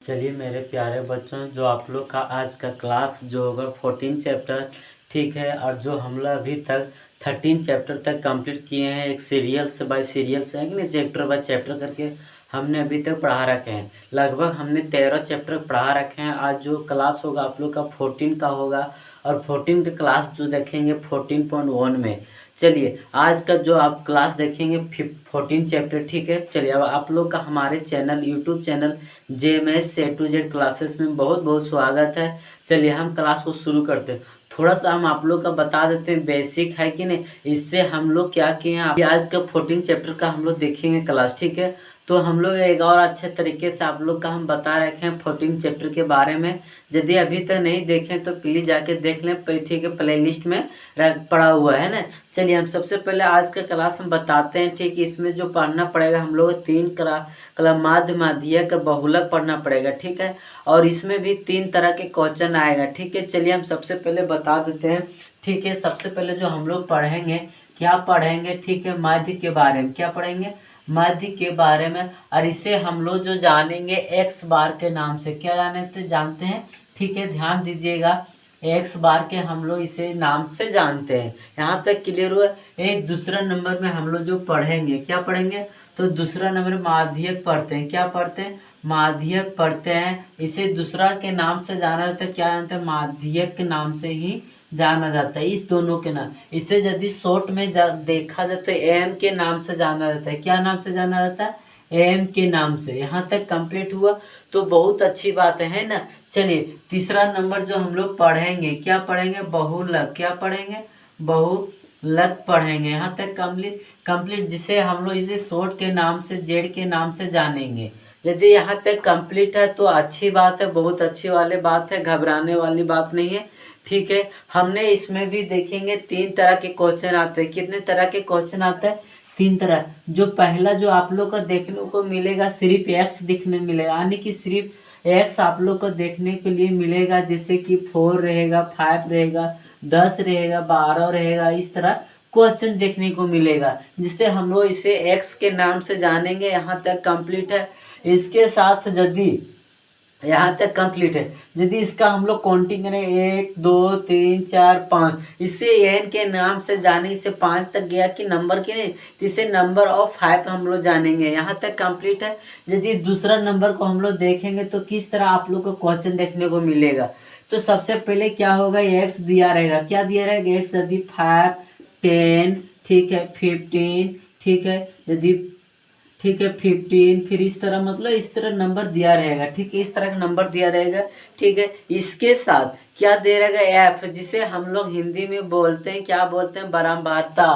चलिए मेरे प्यारे बच्चों, जो आप लोग का आज का क्लास जो होगा 14 चैप्टर, ठीक है। और जो हम लोग अभी तक 13 चैप्टर तक कंप्लीट किए हैं, एक सीरियल से बाय सीरियल से है कि नहीं, चैप्टर बाय चैप्टर करके हमने अभी तक पढ़ा रखे हैं। लगभग हमने 13 चैप्टर पढ़ा रखे हैं। आज जो क्लास होगा आप लोग का 14 का होगा, और 14 का क्लास जो देखेंगे 14.1 में। चलिए आज का जो आप क्लास देखेंगे 14 चैप्टर, ठीक है। चलिए अब आप लोग का हमारे चैनल यूट्यूब चैनल JMS से A to Z क्लासेस में बहुत बहुत स्वागत है। चलिए हम क्लास को शुरू करते हैं। थोड़ा सा हम आप लोग का बता देते हैं, बेसिक है कि नहीं, इससे हम लोग क्या किए हैं, आज का 14 चैप्टर का हम लोग देखेंगे क्लास, ठीक है। तो हम लोग एक और अच्छे तरीके से आप लोग का हम बता रखे हैं 14 चैप्टर के बारे में। यदि अभी तक नहीं देखें तो प्लीज़ जाके देख लें, ठीक है, प्ले लिस्ट में पड़ा हुआ है ना। चलिए हम सबसे पहले आज का क्लास हम बताते हैं, ठीक है। इसमें जो पढ़ना पड़ेगा हम लोग 3 कला माध्य माध्यक बहुलक पढ़ना पड़ेगा, ठीक है। और इसमें भी 3 तरह के क्वेश्चन आएगा, ठीक है। चलिए हम सबसे पहले बता देते हैं, ठीक है। सबसे पहले जो हम लोग पढ़ेंगे, क्या पढ़ेंगे, ठीक है, माध्य के बारे में। क्या पढ़ेंगे? माध्य के बारे में। और इसे हम लोग जो जानेंगे एक्स बार के नाम से। क्या जानते हैं, ठीक है, ध्यान दीजिएगा। एक्स बार के हम लोग इसे नाम से जानते हैं। यहाँ तक क्लियर हुआ। एक दूसरा नंबर में हम लोग जो पढ़ेंगे, क्या पढ़ेंगे, तो दूसरा नंबर माध्यक पढ़ते हैं। क्या पढ़ते हैं? माध्यक पढ़ते हैं। इसे दूसरा के नाम से जाना जाता है। क्या जानते हैं? माध्यक के नाम से ही जाना जाता है। इस दोनों के नाम, इसे यदि शॉर्ट में देखा जाए तो एम के नाम से जाना जाता है। क्या नाम से जाना जाता है? एम के नाम से। यहाँ तक कंप्लीट हुआ तो बहुत अच्छी बात है ना। चलिए तीसरा नंबर जो हम लोग पढ़ेंगे, क्या पढ़ेंगे? बहुलक। क्या पढ़ेंगे? बहुलक पढ़ेंगे। यहाँ तक कंप्लीट जिसे हम लोग इसे शॉर्ट के नाम से, जेड के नाम से जानेंगे। यदि यहाँ तक कंप्लीट है तो अच्छी बात है, बहुत अच्छी वाली बात है, घबराने वाली बात नहीं है, ठीक है। हमने इसमें भी देखेंगे 3 तरह के क्वेश्चन आते हैं। कितने तरह के क्वेश्चन आते हैं? 3 तरह। जो पहला जो आप लोग को देखने को मिलेगा, सिर्फ एक्स दिखने मिलेगा, यानी कि सिर्फ एक्स आप लोग को देखने के लिए मिलेगा। जैसे कि 4 रहेगा, 5 रहेगा, 10 रहेगा, 12 रहेगा, इस तरह क्वेश्चन देखने को मिलेगा, जिससे हम लोग इसे एक्स के नाम से जानेंगे। यहाँ तक कंप्लीट है। इसके साथ यदि यहाँ तक कंप्लीट है, यदि इसका हम लोग काउंटिंग करें 1 2 3 4 5, इसे एन के नाम से जाने, इसे 5 तक गया कि नंबर के नहीं, इसे नंबर ऑफ 5 हम लोग जानेंगे। यहाँ तक कंप्लीट है। यदि दूसरा नंबर को हम लोग देखेंगे तो किस तरह आप लोग को क्वेश्चन देखने को मिलेगा। तो सबसे पहले क्या होगा, एक्स दिया रहेगा। क्या दिया रहेगा? एक्स यदि 5 10, ठीक है, 15, ठीक है, यदि, ठीक है, 15, फिर इस तरह, मतलब इस तरह नंबर दिया रहेगा, ठीक है, इस तरह का नंबर दिया रहेगा, ठीक है। इसके साथ क्या दे रहेगा? एफ, जिसे हम लोग हिंदी में बोलते हैं, क्या बोलते हैं? बारंबारता,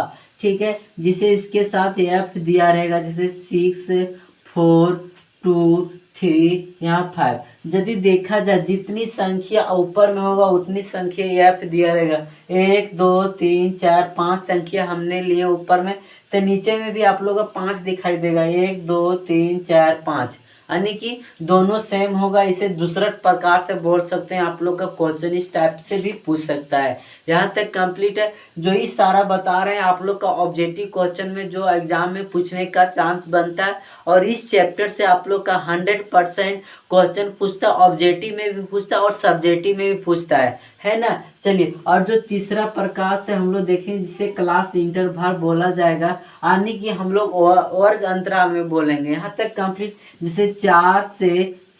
ठीक है, जिसे इसके साथ एफ दिया रहेगा, जैसे 6 4 2 3, यहाँ 5। यदि देखा जाए जितनी संख्या ऊपर में होगा उतनी संख्या एफ दिया रहेगा। 1 2 3 4 5 संख्या हमने लिए ऊपर में, तो नीचे में भी आप लोगों को 5 दिखाई देगा। 1 2 3 4 5, यानी कि दोनों सेम होगा। इसे दूसरा प्रकार से बोल सकते हैं, आप लोग का क्वेश्चन इस टाइप से भी पूछ सकता है। यहाँ तक कंप्लीट है। जो ही सारा बता रहे हैं आप लोग का ऑब्जेक्टिव क्वेश्चन में जो एग्जाम में पूछने का चांस बनता है, और इस चैप्टर से आप लोग का 100% क्वेश्चन पूछता है। ऑब्जेक्टिव में भी पूछता है और सब्जेक्टिव में भी पूछता है ना। चलिए, और जो तीसरा प्रकार से हम लोग देखें, जिसे क्लास इंटरवल बोला जाएगा, यानी कि हम लोग वर्ग अंतराल में बोलेंगे। यहाँ तक कंप्लीट। जैसे 4 से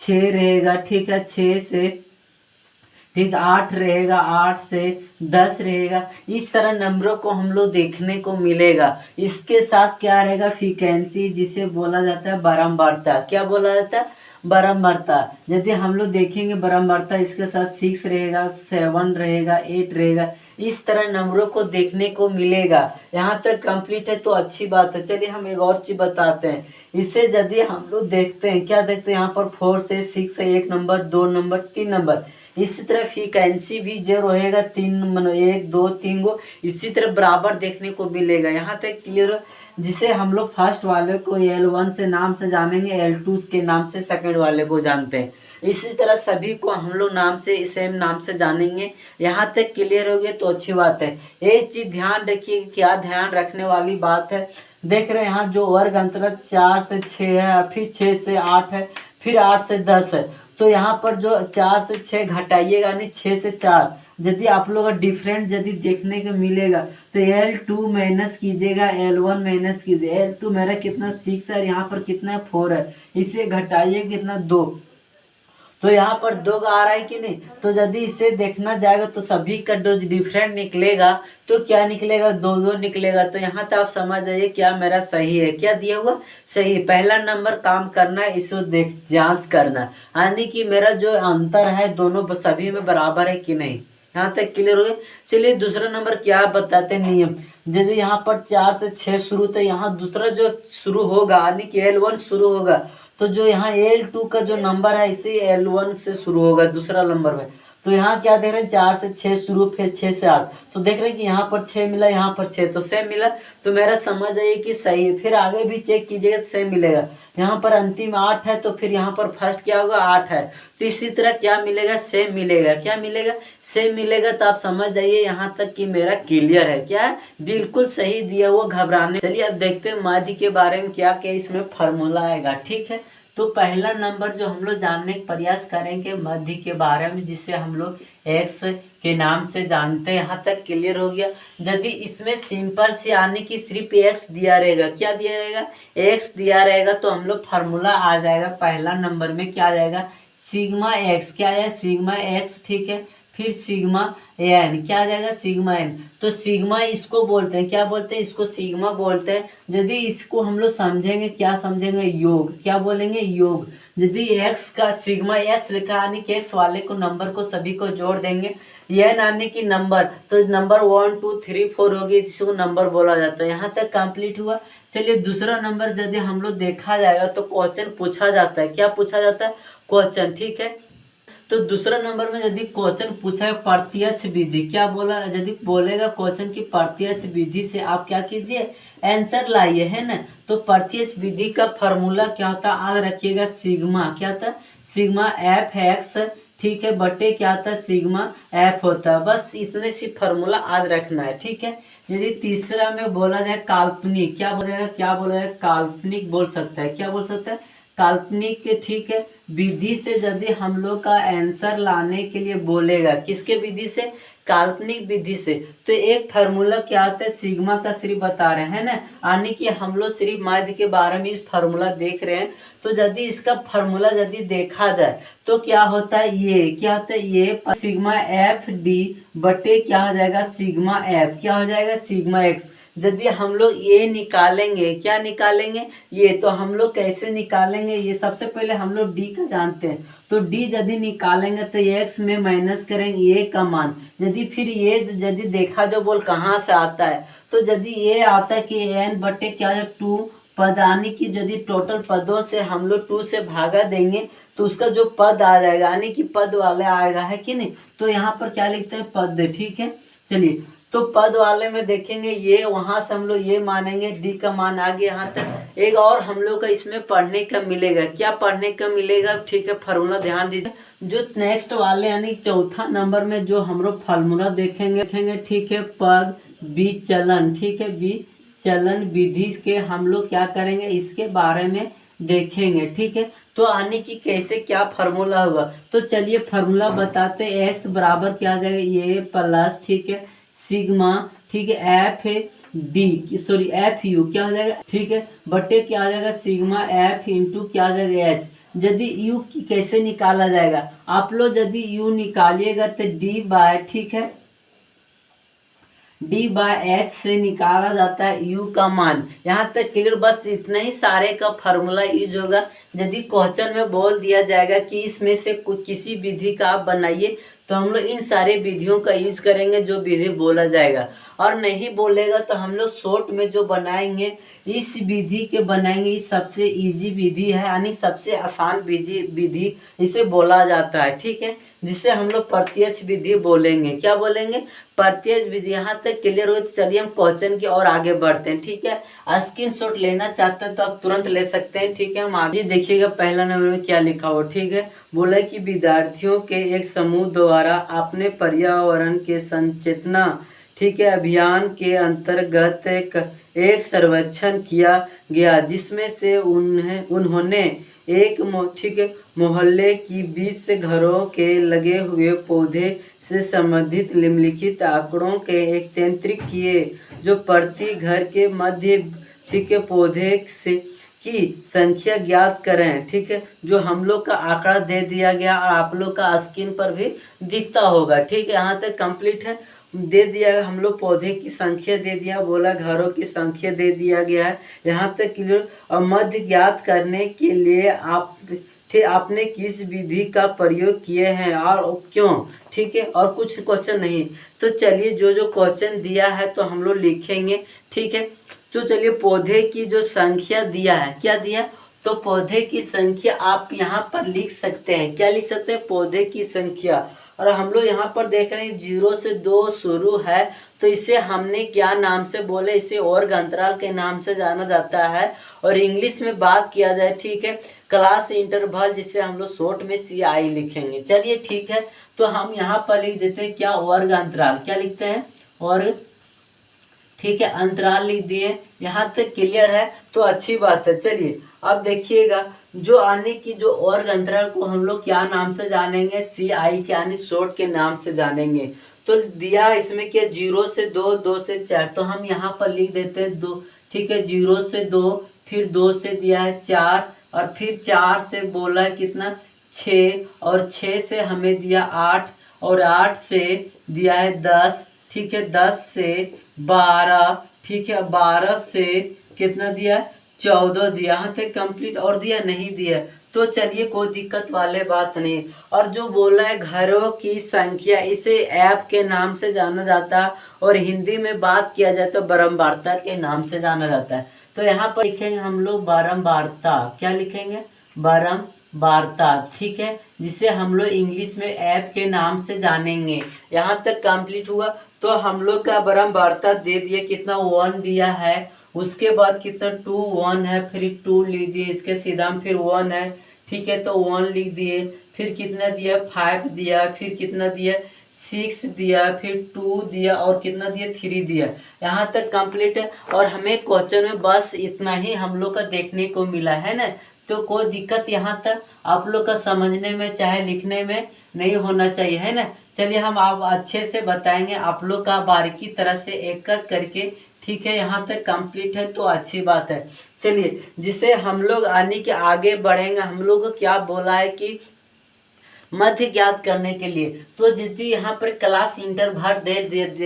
6 रहेगा, ठीक है, 6 से, ठीक, 8 रहेगा, 8 से 10 रहेगा। इस तरह नंबरों को हम लोग देखने को मिलेगा। इसके साथ क्या रहेगा? फ्रीक्वेंसी, जिसे बोला जाता है बारंबारता। क्या बोला जाता है? बारंबारता। यदि हम लोग देखेंगे बारंबारता, इसके साथ 6 रहेगा, 7 रहेगा, 8 रहेगा, इस तरह नंबरों को देखने को मिलेगा। यहाँ तक कंप्लीट है तो अच्छी बात है। चलिए हम एक और चीज बताते हैं। इसे यदि हम लोग देखते हैं, क्या देखते हैं, यहाँ पर 4 से 6 से 1 नंबर, 2 नंबर, 3 नंबर। इसी तरह फ्रीक्वेंसी भी जो रहेगा 3, 1 2 3 गो, इसी तरह बराबर देखने को मिलेगा। यहाँ तक क्लियर। जिसे हम लोग फर्स्ट वाले को L1 से नाम से जानेंगे, L2 के नाम से सेकंड वाले को जानते हैं। इसी तरह सभी को हम लोग नाम से, सेम नाम से जानेंगे। यहाँ तक क्लियर हो गया तो अच्छी बात है। एक चीज ध्यान रखिए, क्या ध्यान रखने वाली बात है, देख रहे हैं यहाँ जो वर्ग अंतराल 4 से 6 है, फिर 6 से 8 है, फिर 8 से 10 है। तो यहाँ पर जो 4 से 6 घटाइएगा यानी 6 से 4, यदि आप लोग का डिफरेंट यदि देखने को मिलेगा तो L2 माइनस कीजिएगा L1 माइनस कीजिए। L2 मेरा कितना 6 है, यहाँ पर कितना 4 है, इसे घटाइए कितना 2, तो यहाँ पर 2 आ रहा है कि नहीं। तो यदि इसे देखना जाएगा तो सभी का जो डिफरेंट निकलेगा तो क्या निकलेगा, 2 निकलेगा। तो यहाँ तक आप समझ जाइए क्या मेरा सही है, क्या दिया हुआ सही। पहला नंबर काम करना है, इसको देख जांच करना, यानी कि मेरा जो अंतर है दोनों सभी में बराबर है कि नहीं। यहाँ तक क्लियर हो गया। चलिए दूसरा नंबर क्या बताते हैं नियम। यदि यहाँ पर 4 से 6 शुरू, तो यहाँ दूसरा जो शुरू होगा यानी कि L1 शुरू होगा, तो जो यहाँ L2 का जो नंबर है इसे L1 से शुरू होगा दूसरा नंबर में। तो यहाँ क्या देख रहे हैं 4 से 6 शुरू, फिर 6 से 8, तो देख रहे हैं कि यहाँ पर 6 मिला, यहाँ पर 6, तो सेम मिला, तो मेरा समझ आइए कि सही है। फिर आगे भी चेक कीजिएगा तो सेम मिलेगा। यहाँ पर अंतिम 8 है तो फिर यहाँ पर फर्स्ट क्या होगा 8 है, तो इसी तरह क्या मिलेगा सेम मिलेगा। क्या मिलेगा सेम मिलेगा। तो आप समझ जाइए यहाँ तक कि मेरा क्लियर है, क्या है बिल्कुल सही दिया हुआ, घबराने। चलिए अब देखते हैं माध्य के बारे में क्या क्या इसमें फार्मूला आएगा। ठीक है, तो पहला नंबर जो हम लोग जानने का प्रयास करेंगे मध्य के बारे में, जिसे हम लोग एक्स के नाम से जानते हैं। यहाँ तक क्लियर हो गया। यदि इसमें सिंपल से यानी कि सिर्फ एक्स दिया रहेगा, क्या दिया रहेगा एक्स दिया रहेगा, तो हम लोग फार्मूला आ जाएगा पहला नंबर में क्या आ जाएगा सिग्मा एक्स, क्या है सिग्मा एक्स। ठीक है, फिर सिग्मा एन क्या आ जाएगा सिग्मा एन। तो सिग्मा इसको बोलते हैं, क्या बोलते हैं इसको सिग्मा बोलते हैं। यदि इसको हम लोग समझेंगे क्या समझेंगे योग, क्या बोलेंगे योग। यदि एक्स का सिग्मा एक्स लिखा यानी कि एक्स वाले को नंबर को सभी को जोड़ देंगे, एन यानी कि नंबर, तो नंबर 1 2 3 4 होगी, जिसको नंबर बोला जाता है। यहाँ तक कंप्लीट हुआ। चलिए दूसरा नंबर यदि हम लोग देखा जाएगा तो क्वेश्चन पूछा जाता है, क्या पूछा जाता है क्वेश्चन। ठीक है, तो दूसरा नंबर में यदि क्वेश्चन पूछा है प्रत्यक्ष विधि, क्या बोला यदि बोलेगा क्वेश्चन की प्रत्यक्ष विधि से आप क्या कीजिए आंसर लाइए, है ना। तो प्रत्यक्ष विधि का फॉर्मूला क्या होता है याद रखिएगा, सिग्मा क्या था सिग्मा एफ एक्स, ठीक है, बटे क्या था सिग्मा एफ होता है। बस इतने सी फॉर्मूला याद रखना है। ठीक है, यदि तीसरा में बोला जाए काल्पनिक, क्या बोलेगा क्या बोला जाए काल्पनिक बोल सकता है, क्या बोल सकता है काल्पनिक। ठीक है, विधि से यदि हम लोग का आंसर लाने के लिए बोलेगा, किसके विधि से काल्पनिक विधि से, तो एक फार्मूला क्या आता है सिग्मा का सिर्फ बता रहे हैं ना, यानी कि हम लोग सिर्फ माध्य के बारे में इस फार्मूला देख रहे हैं। तो यदि इसका फार्मूला यदि देखा जाए तो क्या होता है ये क्या होता है ये सिग्मा एफ डी बटे क्या हो जाएगा सिग्मा एफ, क्या हो जाएगा सिग्मा एक्स। यदि हम लोग ये निकालेंगे, क्या निकालेंगे ये, तो हम लोग कैसे निकालेंगे ये, सबसे पहले हम लोग डी का जानते हैं। तो डी यदि निकालेंगे तो एक्स में माइनस करेंगे ए का मान। यदि फिर ये यदि देखा जो बोल कहाँ से आता है, तो यदि ये आता है कि एन बटे क्या है 2 पद, यानी कि यदि टोटल पदों से हम लोग 2 से भागा देंगे तो उसका जो पद आ जाएगा यानी कि पद वाले आएगा, है कि नहीं। तो यहाँ पर क्या लिखते हैं पद। ठीक है, चलिए तो पद वाले में देखेंगे ये, वहां से हम लोग ये मानेंगे डी का मान आ गया यहाँ तक। एक और हम लोग का इसमें पढ़ने का मिलेगा, क्या पढ़ने का मिलेगा, ठीक है फार्मूला ध्यान दीजिए। जो नेक्स्ट वाले यानी चौथा नंबर में जो हम लोग फार्मूला देखेंगे, ठीक है पद विचलन, ठीक है विचलन विधि के हम लोग क्या करेंगे इसके बारे में देखेंगे। ठीक है, तो आने की कैसे क्या फार्मूला होगा, तो चलिए फार्मूला बताते। एक्स बराबर क्या आ जाएगा ये प्लस, ठीक है सिग्मा, ठीक है F D sorry F you क्या हो जाएगा, ठीक है बटे क्या आ जाएगा सिग्मा एफ इंटू क्या आ जाएगा एच। यदि यू की कैसे निकाला जाएगा, आप लोग यदि यू निकालिएगा तो डी बाय, ठीक है डी बाय एच से निकाला जाता है यू का मान। यहाँ तक क्लियर, बस इतना ही सारे का फार्मूला यूज होगा। यदि क्वेश्चन में बोल दिया जाएगा कि इसमें से किसी विधि का आप बनाइए, तो हम लोग इन सारे विधियों का यूज करेंगे जो विधि बोला जाएगा। और नहीं बोलेगा तो हम लोग शॉर्ट में जो बनाएंगे इस विधि के बनाएंगे, इस सबसे इजी विधि है यानी सबसे आसान विधि इसे बोला जाता है। ठीक है, जिसे हम लोग प्रत्यक्ष विधि बोलेंगे, क्या बोलेंगे प्रत्यक्ष विधि। यहाँ तक क्लियर हो, तो चलिए हम क्वेश्चन की और आगे बढ़ते हैं। ठीक है, स्क्रीनशॉट लेना चाहते हैं तो आप तुरंत ले सकते हैं। ठीक है, हम आगे देखिएगा पहला नंबर में क्या लिखा हो। ठीक है, बोला कि विद्यार्थियों के एक समूह द्वारा अपने पर्यावरण के संचेतना, ठीक है अभियान के अंतर्गत एक सर्वेक्षण किया गया, जिसमें से उन्होंने ठीक है, मोहल्ले की 20 से घरों के लगे हुए पौधे से संबंधित निम्नलिखित आंकड़ों के एक तंत्रिक किए जो प्रति घर के मध्य, ठीक है, पौधे से की संख्या ज्ञात करें। ठीक है, जो हम लोग का आंकड़ा दे दिया गया और आप लोग का स्क्रीन पर भी दिखता होगा। ठीक है, यहाँ तक कंप्लीट है, दे दिया है, हम लोग पौधे की संख्या दे दिया, बोला घरों की संख्या दे दिया गया है, यहाँ तक क्लियर। और मध्य ज्ञात करने के लिए आपने किस विधि का प्रयोग किए हैं और क्यों। ठीक है, और कुछ क्वेश्चन नहीं। तो चलिए जो जो क्वेश्चन दिया है तो हम लोग लिखेंगे। ठीक है, तो चलिए पौधे की जो संख्या दिया है, क्या दिया, तो पौधे की संख्या आप यहाँ पर लिख सकते हैं। क्या लिख सकते हैं, पौधे की संख्या। और हम लोग यहाँ पर देख रहे हैं 0 से 2 शुरू है, तो इसे हमने क्या नाम से बोले, इसे वर्ग अंतराल के नाम से जाना जाता है। और इंग्लिश में बात किया जाए, ठीक है, क्लास इंटरवल, जिसे हम लोग शॉर्ट में CI लिखेंगे। चलिए ठीक है, तो हम यहाँ पर लिख देते हैं क्या, वर्ग अंतराल। क्या लिखते हैं, वर्ग, ठीक है, अंतराल लिख दिए। यहाँ तक क्लियर है, तो अच्छी बात है। चलिए अब देखिएगा, जो आने की जो वर्ग अंतराल को हम लोग क्या नाम से जानेंगे, CI के यानी शॉर्ट के नाम से जानेंगे। तो दिया इसमें क्या, 0 से 2, 2 से 4, तो हम यहाँ पर लिख देते हैं 2। ठीक है, 0 से 2, फिर 2 से दिया है 4, और फिर 4 से बोला है कितना, 6, और 6 से हमें दिया 8, और 8 से दिया है 10। ठीक है, 10 से 12, ठीक है, 12 से कितना दिया, 14 दिया। यहाँ तक कंप्लीट, और दिया नहीं दिया, तो चलिए कोई दिक्कत वाले बात नहीं। और जो बोला है घरों की संख्या, इसे ऐप के नाम से जाना जाता है, और हिंदी में बात किया जाए तो बारंबारता के नाम से जाना जाता है। तो यहाँ पर लिखेंगे हम लोग बारंबारता। क्या लिखेंगे, बारंबारता। ठीक है, जिसे हम लोग इंग्लिश में ऐप के नाम से जानेंगे। यहाँ तक कंप्लीट हुआ, तो हम लोग का बारंबारता दे दिए, कितना, 1 दिया है। उसके बाद कितना, 2 1 है, फिर 2 लिख दिए, इसके सीधा में फिर 1 है। ठीक है, तो 1 लिख दिए, फिर कितना दिया, 5 दिया, फिर कितना दिया, 6 दिया, फिर 2 दिया, और कितना दिया, 3 दिया। यहाँ तक कंप्लीट है। और हमें क्वेश्चन में बस इतना ही हम लोग का देखने को मिला है ना, तो कोई दिक्कत यहाँ तक आप लोग का समझने में चाहे लिखने में नहीं होना चाहिए, है ना। चलिए हम आप अच्छे से बताएंगे आप लोग का बारीकी तरह से एक एक करके। ठीक है, यहाँ तक कंप्लीट है, तो अच्छी बात है। चलिए जिसे हम लोग आने के आगे बढ़ेंगे, हम लोग को क्या बोला है कि मध्य ज्ञात करने के लिए, तो यदि यहाँ पर क्लास इंटरवल दे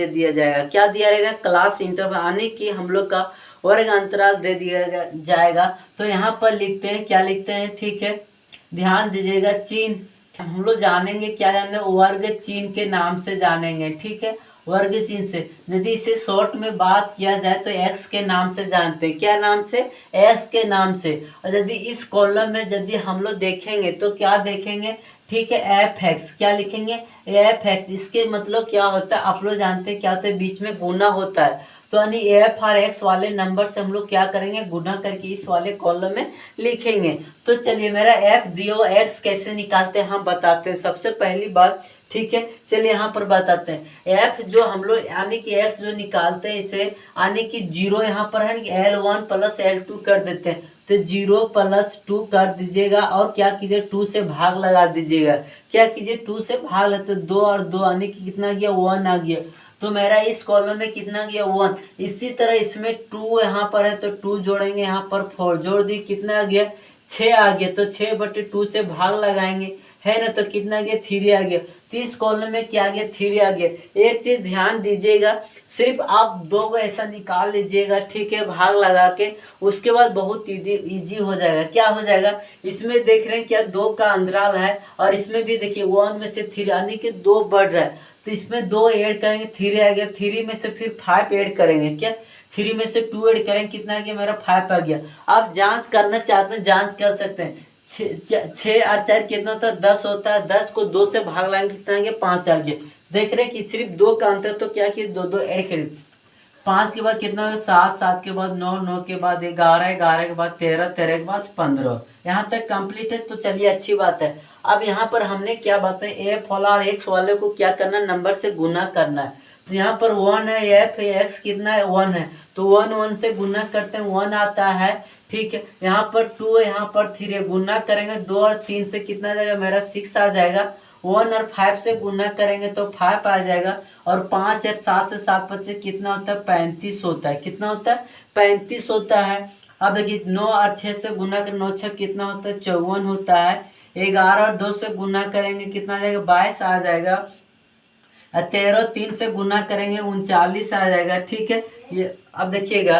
दिया जाएगा, क्या दिया रहेगा, क्लास इंटरवल, आने की हम लोग का वर्ग अंतराल दे दिया जाएगा। तो यहाँ पर लिखते हैं, क्या लिखते हैं, ठीक है, ध्यान दीजिएगा, चिन्ह हम लोग जानेंगे, क्या जानेंगे, वर्ग चिन्ह के नाम से जानेंगे। ठीक है, वर्ग चिन्ह से, यदि इसे शॉर्ट में बात किया जाए तो x के नाम से जानते हैं। क्या नाम से, x के नाम से। और यदि इस कॉलम में यदि हम लोग देखेंगे तो क्या देखेंगे, ठीक है, fx। क्या लिखेंगे, fx। इसके मतलब क्या होता है, आप लोग जानते हैं क्या होता है, बीच में गुना होता है। तो यानी f और x वाले नंबर से हम लोग क्या करेंगे, गुना करके इस वाले कॉलम में लिखेंगे। तो चलिए मेरा f दियो, x कैसे निकालते हैं हम बताते हैं। सबसे पहली बात, ठीक है, चलिए यहाँ पर बताते हैं। f जो हम लोग यानी कि x जो निकालते हैं, इसे यानी कि 0 यहाँ पर है, L1 प्लस L2 कर देते हैं। तो 0 प्लस 2 कर दीजिएगा, और क्या कीजिए, 2 से भाग लगा दीजिएगा। क्या कीजिए, 2 से भाग लेते, 2 और 2 यानी कि कितना गया, 1 आ गया। तो मेरा इस कॉलम में कितना गया, 1। इसी तरह इसमें 2 यहाँ पर है, तो 2 जोड़ेंगे, यहाँ पर 4 जोड़ दी, कितना आ गया, 6 आ गया। तो 6/2 से भाग लगाएंगे, है ना, तो कितना गया, 3 आ गया। तो इस कॉलम में क्या आ गया, 3 आ गया। एक चीज ध्यान दीजिएगा, सिर्फ आप 2 को ऐसा निकाल लीजिएगा, ठीक है, भाग लगा के। उसके बाद बहुत इजी हो जाएगा। क्या हो जाएगा, इसमें देख रहे हैं क्या, 2 का अंतराल है, और इसमें भी देखिए 1 में से 3 यानी कि 2 बढ़ रहा है। तो इसमें 2 ऐड करेंगे, 3 आ गया। 3 में से फिर 5 ऐड करेंगे, क्या, 3 में से 2 ऐड करेंगे, कितना आ गया, मेरा 5 आ गया। आप जांच करना चाहते हैं, जांच कर सकते हैं। 6 और 4 कितना होता है, 10 होता है। 10 को 2 से भाग लाएंगे, कितना आ गया, 5 आ गया। देख रहे हैं कि सिर्फ 2 का अंतर, तो क्या किया, 2 ऐड करें। 5 के बाद कितना, 7, 7 के बाद 9, 9 के बाद 11, 11 के बाद 13, 13 के बाद 15। यहाँ तक कंप्लीट है। तो चलिए अच्छी बात है। अब यहाँ पर हमने क्या बताया, f वाला और x वाले को क्या करना, नंबर से गुना करना है। तो यहाँ पर 1 है, एफ एक्स कितना है 1 है, तो 1 1 से गुना करते हैं 1 आता है। ठीक है, यहाँ पर 2 है, यहाँ पर 3 है, गुना करेंगे 2 और 3 से कितना आ जाएगा मेरा 6 आ जाएगा। 1 और 5 से गुना करेंगे तो 5 आ जाएगा। और 5 है, 7 से 7 बचे कितना होता है 35 होता है। कितना होता है 35 होता है। अब देखिए 9 और 6 से गुना कर 9 6 कितना होता है 54 होता है। 11 और 2 से गुना करेंगे कितना आ जाएगा 22 आ जाएगा। 13 3 से गुना करेंगे 39 आ जाएगा। ठीक है, ये अब देखिएगा।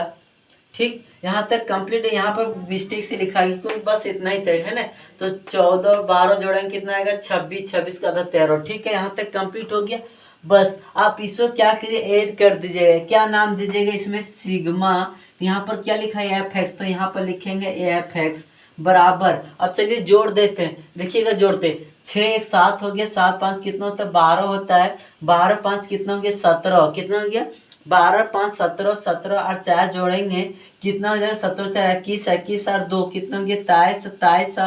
ठीक, यहाँ तक कंप्लीट है। यहाँ पर मिस्टेक से लिखा है क्योंकि बस इतना ही तय है ना। तो 14 और 12 जोड़ेंगे कितना आएगा 26, 26 का था 13। ठीक है, यहाँ तक कंप्लीट हो गया। बस आप इसको क्या कीजिए ऐड कर दीजिएगा। क्या नाम दीजिएगा इसमें सिग्मा। यहाँ पर क्या लिखा है एफ एक्स, तो यहाँ पर लिखेंगे एफ एक्स बराबर। अब चलिए जोड़ देते हैं, देखिएगा जोड़ते 6 1 7 हो गया, 7 5 कितना होता है 12 होता है। 12 5 कितना हो गया 17, कितना हो गया 12 5 17, 17 और 4 जोड़ेंगे कितना हो जाएगा 17 4 21, 21 और 2 कितना हो गया 23, 27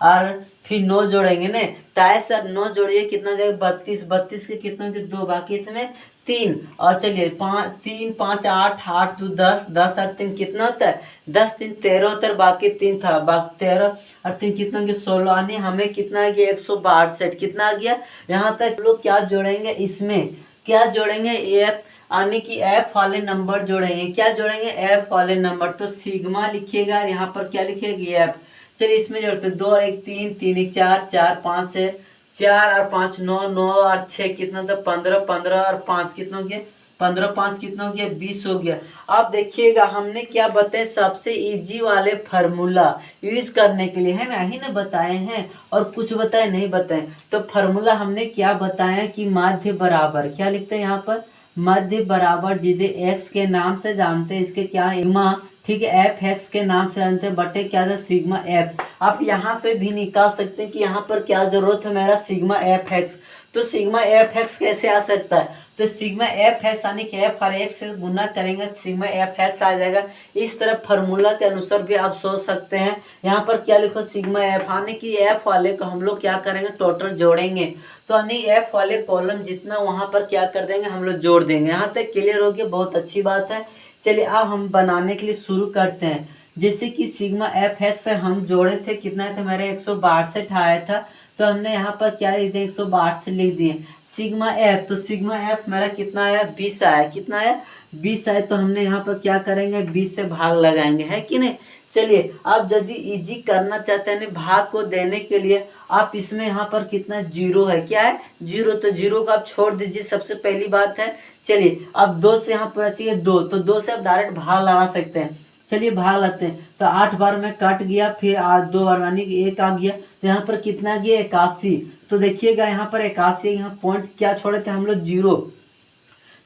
और फिर 9 जोड़ेंगे ना, 23 और 9 जोड़िए कितना हो जाएगा 32, 32 के कितना हो गया 2, बाकी इसमें 3। और चलिए 5 3 5 8 8 2 10, 10 और 3 कितना होता है 10 3 13 होता है, बाकी 3 था, बाकी 13 और 3 कितना हो गया 16। यानी हमें कितना आ गया 162। कितना आ गया। यहाँ तक लोग क्या जोड़ेंगे इसमें, क्या जोड़ेंगे एफ, यानी कि एफ वाले नंबर जोड़ेंगे। क्या जोड़ेंगे एफ वाले नंबर। तो सिग्मा लिखिएगा, यहाँ पर क्या लिखिएगा एफ। चलिए इसमें जोड़ते 2 और 1 3, 3 1 4, 4 5 है, 4 और 5 9, 9 और 6 कितना था 15, 15 और 5 कितना हो गया 15 5 कितना हो गया 20 हो गया। अब देखिएगा हमने क्या बताया सबसे इजी वाले फार्मूला यूज करने के लिए है ना, ही ना बताए हैं और कुछ बताए नहीं बताए। तो फार्मूला हमने क्या बताया कि माध्य बराबर, क्या लिखते हैं यहाँ पर मध्य बराबर जिसे एक्स के नाम से जानते हैं, इसके क्या सिग्मा। ठीक है, एफ एक्स के नाम से जानते हैं बटे क्या था सिग्मा एफ। आप यहाँ से भी निकाल सकते हैं कि यहाँ पर क्या जरूरत है मेरा सिग्मा एफ एक्स। तो सिग्मा एफ एक्स कैसे आ सकता है, तो सिग्मा एफ एक्स यानी कि एफ और एक्स से गुना करेंगे सिग्मा एफ एक्स आ जाएगा। इस तरह फार्मूला के अनुसार भी आप सोच सकते हैं। यहाँ पर क्या लिखो सिग्मा एफ, यानी कि एफ वाले को हम लोग क्या करेंगे टोटल जोड़ेंगे। तो यानी एफ वाले कॉलम जितना वहाँ पर क्या कर देंगे हम लोग जोड़ देंगे। यहाँ तक क्लियर हो गया, बहुत अच्छी बात है। चलिए अब हम बनाने के लिए शुरू करते हैं। जैसे कि सिग्मा एफ एक्स से हम जोड़े थे कितना था मेरे 162 आया था, तो हमने यहाँ पर क्या लिख दिया 162 लिख दिए। सिग्मा एफ, तो सिग्मा एफ मेरा कितना आया 20 आया। कितना आया 20 आया। तो हमने यहाँ पर क्या करेंगे 20 से भाग लगाएंगे, है कि नहीं। चलिए आप यदि इजी करना चाहते हैं भाग को देने के लिए, आप इसमें यहाँ पर कितना 0 है, क्या है 0, तो 0 को आप छोड़ दीजिए, सबसे पहली बात है। चलिए अब 2 से यहाँ पर चाहिए 2, तो 2 से आप डायरेक्ट भाग लगा सकते हैं। चलिए भाग लेते हैं, तो 8 बार में कट गया, फिर 2 बार यानी कि 1 आ गया, तो यहाँ पर कितना गया 81। तो देखिएगा यहाँ पर 81, यहाँ पॉइंट क्या छोड़े थे हम लोग 0,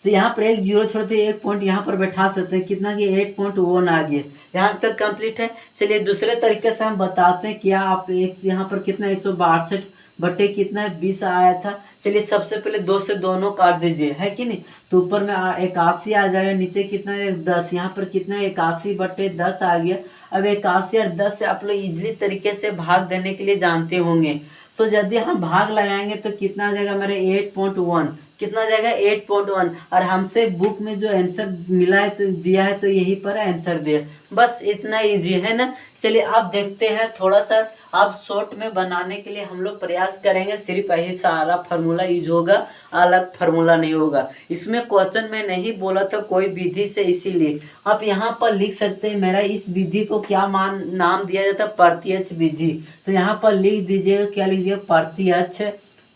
तो यहाँ पर एक 0 छोड़ते 1 पॉइंट यहाँ पर बैठा सकते हैं, कितना कि 8.1 आ गया। यहाँ तक कंप्लीट है। चलिए दूसरे तरीके से हम बताते हैं क्या आप एक यहाँ पर कितना 162 बटे कितना 20 आया था। चलिए सबसे पहले 2 से दोनों काट दीजिए, है कि नहीं, तो ऊपर में 81 आ जाएगा, नीचे कितना है 10, यहाँ पर कितना 81 बटे 10 आ गया। अब 81 और 10 से आप लोग इजली तरीके से भाग देने के लिए जानते होंगे। तो यदि हम भाग लगाएंगे तो कितना आ जाएगा मेरे 8.1, कितना आ जाएगा 8.1। और हमसे बुक में जो आंसर मिला है तो दिया है तो यही पर आंसर दिया, बस इतना इजी है ना। चलिए आप देखते हैं थोड़ा सा आप शॉर्ट में बनाने के लिए हम लोग प्रयास करेंगे। सिर्फ यही सारा फार्मूला यूज होगा, अलग फार्मूला नहीं होगा। इसमें क्वेश्चन में नहीं बोला था कोई विधि से, इसीलिए आप यहाँ पर लिख सकते हैं मेरा इस विधि को क्या नाम दिया जाता है प्रत्यक्ष विधि। तो यहाँ पर लिख दीजिएगा, क्या लीजिए प्रत्यक्ष,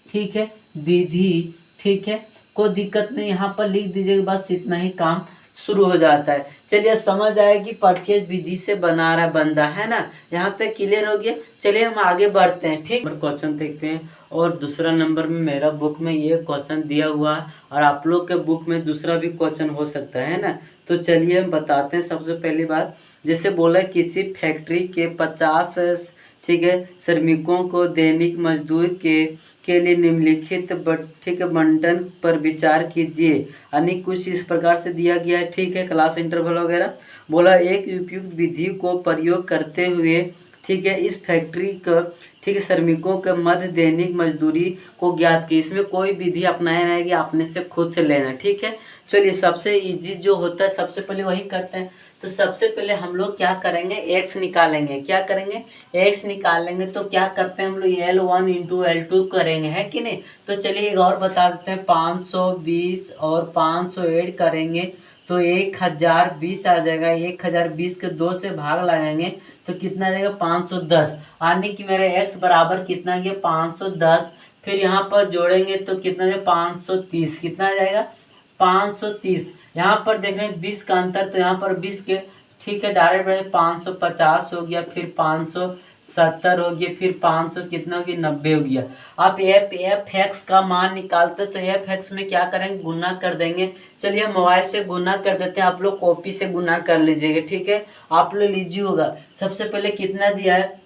ठीक है विधि, ठीक है कोई दिक्कत नहीं, यहाँ पर लिख दीजिएगा, बस इतना ही काम शुरू हो जाता है। चलिए समझ आया कि प्रत्यक्ष विधि से बना रहा बंदा, है ना, यहाँ तक क्लियर हो गया। चलिए हम आगे बढ़ते हैं, ठीक। क्वेश्चन देखते हैं, और दूसरा नंबर में मेरा बुक में ये क्वेश्चन दिया हुआ है और आप लोग के बुक में दूसरा भी क्वेश्चन हो सकता है ना। तो चलिए हम बताते हैं। सबसे पहली बात, जैसे बोला किसी फैक्ट्री के 50 ठीक है श्रमिकों को दैनिक मजदूर के लिए निम्नलिखित ठीक है बंटन पर विचार कीजिए। यानी कुछ इस प्रकार से दिया गया है, ठीक है क्लास इंटरवल वगैरह। बोला एक उपयुक्त विधि को प्रयोग करते हुए ठीक है इस फैक्ट्री ठीक है, श्रमिकों के मध्य दैनिक मजदूरी को ज्ञात की। इसमें कोई विधि अपनाया नहीं कि अपने से खुद से लेना। ठीक है, चलिए सबसे इजी जो होता है सबसे पहले वही करते हैं। तो सबसे पहले हम लोग क्या करेंगे, एक्स निकालेंगे। क्या करेंगे, एक्स निकालेंगे। तो क्या करते हैं हम लोग L1 इंटू L2 करेंगे, है कि नहीं। तो चलिए एक और बता देते हैं, 520 और 500 ऐड करेंगे तो 1020 आ जाएगा। 1020 के 2 से भाग लगाएंगे तो कितना आ जाएगा, 510। यानी कि मेरा x बराबर कितना गया, 510। फिर यहाँ पर जोड़ेंगे तो कितना जाएगा, 530। कितना आ जाएगा, 530। यहाँ पर देख रहे हैं 20 का अंतर, तो यहाँ पर 20 के ठीक है डायरेक्ट बढ़े 550 हो गया, फिर 570 हो गया, फिर 500 कितना हो गया, 90 हो गया। आप एफ एक्स का मान निकालते तो एफ एक्स में क्या करेंगे, गुना कर देंगे। चलिए मोबाइल से गुना कर देते हैं, आप लोग कॉपी से गुना कर लीजिएगा। ठीक है, आप लोग लीजिए होगा। सबसे पहले कितना दिया है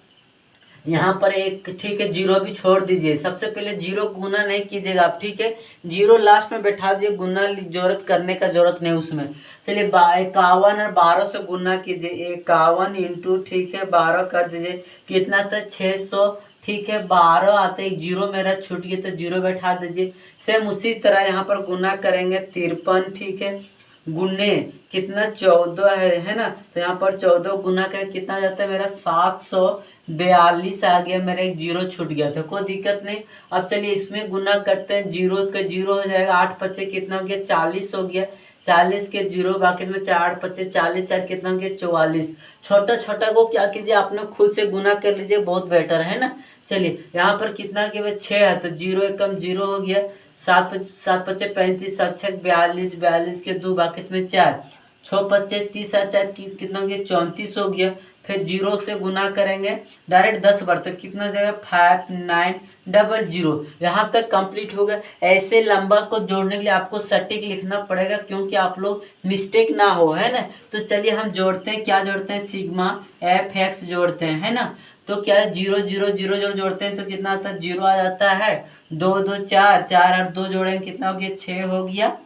यहाँ पर एक, ठीक है, जीरो भी छोड़ दीजिए। सबसे पहले जीरो गुना नहीं कीजिएगा आप, ठीक है, जीरो लास्ट में बैठा दिए, गुना जरूरत करने का जरूरत नहीं उसमें। चलिए 51 और 12 से गुना कीजिए, 51 इंटू ठीक है 12 कर दीजिए, कितना था 600। ठीक है 12 आते ही जीरो मेरा छूट गया तो जीरो बैठा दीजिए। सेम उसी तरह यहाँ पर गुना करेंगे 53, ठीक है, गुने कितना 14 है ना। तो यहाँ पर 14 गुना कर कितना जाता है मेरा 742 आ गया, मेरा एक जीरो छूट गया था, कोई दिक्कत नहीं। अब चलिए इसमें गुना करते हैं, जीरो का जीरो हो जाएगा, 8 पच्चे कितना हो गया 40 हो गया, 40 के जीरो बाकी में 4 पच्चे 40, 4 कितना हो गया 44। छोटा छोटा को क्या कीजिए आपने खुद से गुना कर लीजिए, बहुत बेटर है ना। चलिए यहाँ पर कितना के 6 है तो जीरो एक कम जीरो हो गया, 7 पच्चे 35, 7 छः 42, 42 के 2 बाकी में 4, 6 पच्चे 30, 4 कितना हो गया 34 हो गया। फिर जीरो से गुना करेंगे डायरेक्ट 10 बार तो कितना हो जाएगा 5900। यहाँ तक कंप्लीट हो गया। ऐसे लंबा को जोड़ने के लिए आपको सटीक लिखना पड़ेगा क्योंकि आप लोग मिस्टेक ना हो, है ना। तो चलिए हम जोड़ते हैं, क्या जोड़ते हैं, सिग्मा एफ एक्स जोड़ते हैं, है ना। तो क्या है 0 0 0 0 जोड़ते हैं तो कितना आता है, 0 आ जाता है। 2 2 4 4 और 2 जोड़ेंगे कितना हो गया 6 हो गया।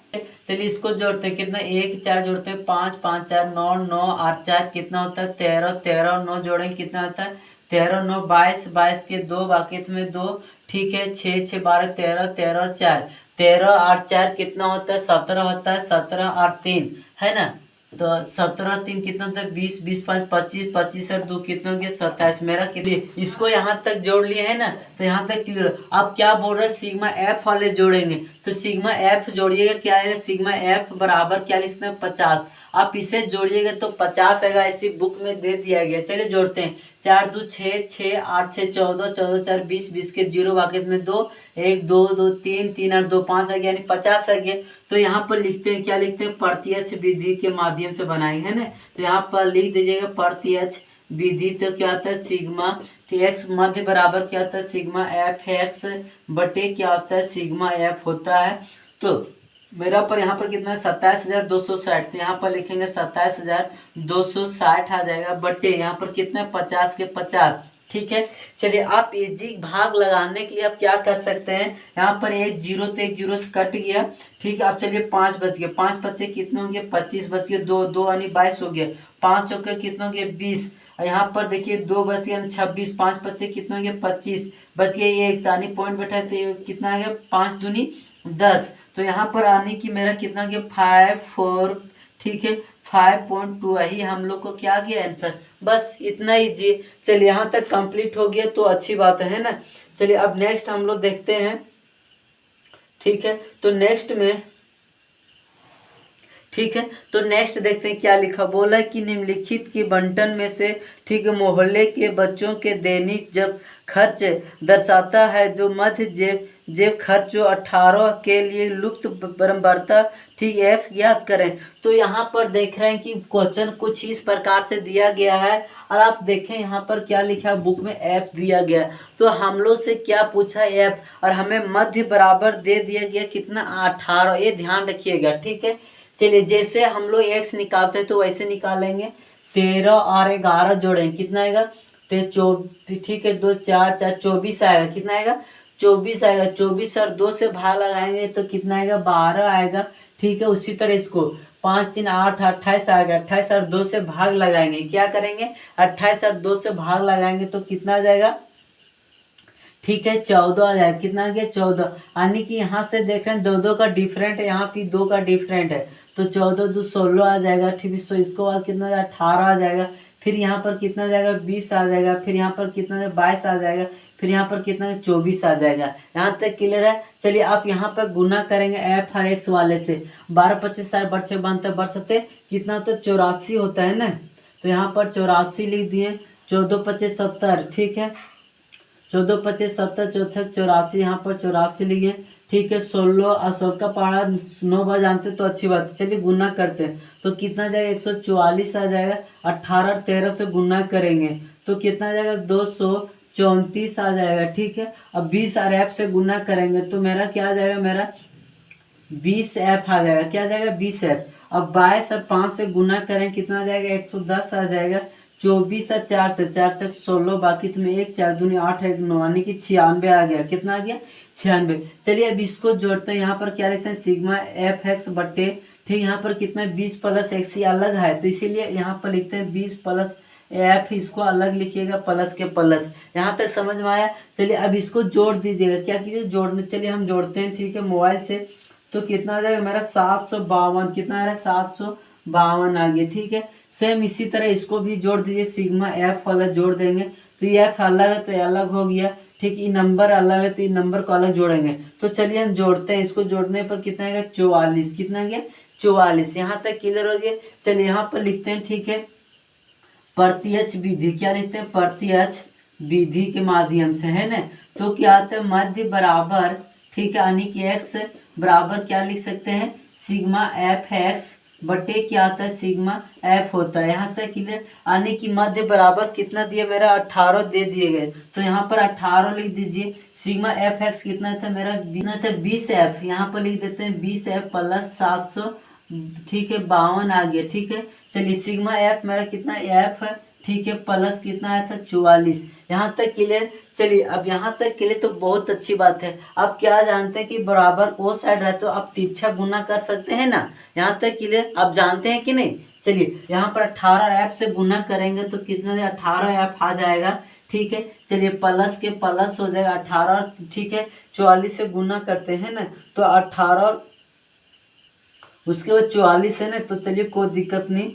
चलिए इसको जोड़ते हैं, कितना 1 4 जोड़ते हैं 5 5 4 9 9 8 4 कितना होता है 13 13 9 जोड़ेंगे कितना आता है 13 9 22 22 के 2 बाकी में 2, ठीक है 6 6 12 13 13 और 4 13 8 4 कितना होता है 17 होता है, 17 और 3 है ना। तो 17 3 कितना होता है 20 20 5 25 25 और 2 कितना हो गया 27। मेरा कितने इसको यहाँ तक जोड़ लिए है ना, तो यहाँ तक क्लियर। अब क्या बोल रहे हैं, सिग्मा एफ वाले जोड़ेंगे तो सिग्मा एफ जोड़िएगा, क्या आएगा सिग्मा एफ बराबर क्या लिखना है 50। आप इसे जोड़िएगा तो 50 आएगा, ऐसी बुक में दे दिया गया। चलिए जोड़ते हैं, 4 2 6 6 8 6 14 14 4 20 20 के जीरो बाकी में 2 1 2 2 3 3 और 2 5 आ गया, यानी 50 आ गया। तो यहाँ पर लिखते हैं, क्या लिखते हैं, प्रत्यक्ष विधि के माध्यम से बनाए, है ना। तो यहाँ पर लिख दीजिएगा प्रत्यक्ष विधि, तो क्या आता है सिग्मा एक्स मध्य बराबर क्या होता है सिग्मा एफ एक्स बटे क्या होता है सिग्मा एफ होता है। तो मेरा पर यहाँ पर कितना है 27,260, तो यहाँ पर लिखेंगे 27,260 आ जाएगा, बटे यहाँ पर कितना है 50 के 50, ठीक है। चलिए आप इजी भाग लगाने के लिए आप क्या कर सकते हैं, यहाँ पर एक जीरो तो एक जीरो से कट गया, ठीक है। अब चलिए 5 बच गए, 5 बच्चे कितने होंगे 25 बच गए, 2 2 यानी 22 हो गया, 5 चौके कितने होंगे 20, यहाँ पर देखिए 2 बच गए 26, 5 बच्चे कितने होंगे 25 बच गए, एक यानी पॉइंट बैठा तो कितना आ गया 5 दूनी 10। तो यहाँ पर आने की मेरा कितना गया 5 4, ठीक है 5.2 ही हम लोग को क्या गया आंसर, बस इतना ही जी। चलिए यहाँ तक कंप्लीट हो गया तो अच्छी बात है ना। चलिए अब नेक्स्ट हम लोग देखते हैं, ठीक है। तो नेक्स्ट में, ठीक है, तो नेक्स्ट देखते हैं क्या लिखा, बोला है कि निम्नलिखित के बंटन में से, ठीक है, मोहल्ले के बच्चों के दैनिक जब खर्च दर्शाता है जो मध्य जेब खर्च जो 18 के लिए लुप्त बरंबारता, ठीक, एफ ज्ञात करें। तो यहाँ पर देख रहे हैं कि क्वेश्चन कुछ इस प्रकार से दिया गया है और आप देखें यहाँ पर क्या लिखा है बुक में एफ दिया गया। तो हम लोग से क्या पूछा एफ और हमें मध्य बराबर दे दिया गया कितना 18, ये ध्यान रखिएगा, ठीक है। चलिए जैसे हम लोग एक्स निकालते हैं तो वैसे निकालेंगे, 13 और 11 जोड़ेंगे कितना आएगा 24, ठीक है 2 4 4 24 आएगा, कितना आएगा 24 आएगा। 24 और 2 से भाग लगाएंगे तो कितना आएगा 12 आएगा, ठीक है। उसी तरह इसको 5 3 8 28 आएगा, 28 और 2 से भाग लगाएंगे, क्या करेंगे 28 और 2 से भाग लगाएंगे तो कितना आ जाएगा ठीक है 14 आ जाएगा, कितना आ गया 14, यानी कि यहाँ से देख रहे हैं दो दो का डिफरेंट है, यहाँ भी 2 का डिफरेंट है, तो 14 2 16 आ जाएगा। ठीक है, सो इसको बाद कितना आ जाएगा 18 आ जाएगा, फिर यहाँ पर कितना आ जाएगा 20 आ जाएगा, फिर यहाँ पर कितना आ जाएगा 22 आ जाएगा, फिर यहाँ पर कितना 24 आ जाएगा। यहाँ तक क्लियर है। चलिए आप यहाँ पर गुना करेंगे एफ और एक्स वाले से, 12 25 60 बढ़ 6 बनते बढ़ सकते कितना, तो 84 होता है ना, तो यहाँ पर 84 लिख दिए, 14 25 70, ठीक है 14 25 70 64 84, यहाँ पर 84 लिखे, ठीक है 16 और 16 का पहाड़ा 9 बार जानते तो अच्छी बात है। चलिए गुना करते हैं तो कितना जाएगा 144 आ जाएगा, 18 और 13 से गुना करेंगे तो कितना जाएगा 234 आ जाएगा, ठीक है। अब 20 और एफ से गुना करेंगे तो मेरा क्या आ जाएगा, मेरा 20 एफ आ जाएगा, क्या आ जाएगा 20 एफ। अब 22 और 5 से गुना करें कितना आ जाएगा 110 आ जाएगा, 24 और 4 से 4 तक 16, बाकी तुम्हें 1 4 दूनी 8 1 9 यानी कि 96 आ गया, कितना आ गया 96। चलिए अब इसको जोड़ते हैं, यहाँ पर क्या लिखते हैं सिग्मा एफ एक्स बट्टे, ठीक यहाँ पर कितना 20 प्लस एक्स ही अलग है तो इसीलिए यहाँ पर लिखते हैं 20 प्लस एफ, इसको अलग लिखिएगा प्लस के प्लस। यहाँ तक समझ में आया। चलिए अब इसको जोड़ दीजिएगा, क्या कीजिए जोड़ने, चलिए हम जोड़ते हैं, ठीक है मोबाइल से। तो कितना आ जाएगा मेरा 752, कितना आ रहा है 752 आ गया, ठीक है। सेम इसी तरह इसको भी जोड़ दीजिए, सिग्मा एफ वाला जोड़ देंगे तो ये एफ अलग है तो ये अलग हो गया, ठीक। ये नंबर अलग है तो ये नंबर को अलग जोड़ेंगे। तो चलिए हम जोड़ते हैं, इसको जोड़ने पर कितना आएगा 44, कितना आ गया 44। यहाँ तक क्लियर हो गया। चलिए यहाँ पर लिखते हैं, ठीक है प्रत्यक्ष विधि, क्या लिखते हैं प्रत्यक्ष विधि के माध्यम से, है ना। तो क्या आता है मध्य बराबर, ठीक है यानी कि एक्स बराबर क्या लिख सकते हैं सिग्मा एफ एक्स बटे क्या आता है सिग्मा एफ होता है। यहाँ तक क्लियर, यानी कि मध्य बराबर कितना दिया मेरा 18 दे दिए गए, तो यहाँ पर 18 लिख दीजिए। सिग्मा एफ एक्स कितना था मेरा, कितना था 20 एफ, यहाँ पर लिख देते हैं 20 एफ प्लस 700, ठीक है 52 आ गया, ठीक है। चलिए सिग्मा एफ मेरा कितना एफ है, ठीक है प्लस कितना आया था 44। यहाँ तक क्लियर। चलिए अब यहाँ तक के लिए तो बहुत अच्छी बात है। अब क्या जानते हैं कि बराबर ओ साइड रहे तो आप तिरछा गुना कर सकते हैं ना। यहाँ तक क्लियर, आप जानते हैं कि नहीं। चलिए यहाँ पर 18 एफ से गुना करेंगे तो कितना 18 एफ आ जाएगा, ठीक है। चलिए प्लस के प्लस हो जाएगा 18, ठीक है 44 से गुना करते हैं ना तो 18 उसके बाद 44 है ना, तो चलिए कोई दिक्कत नहीं,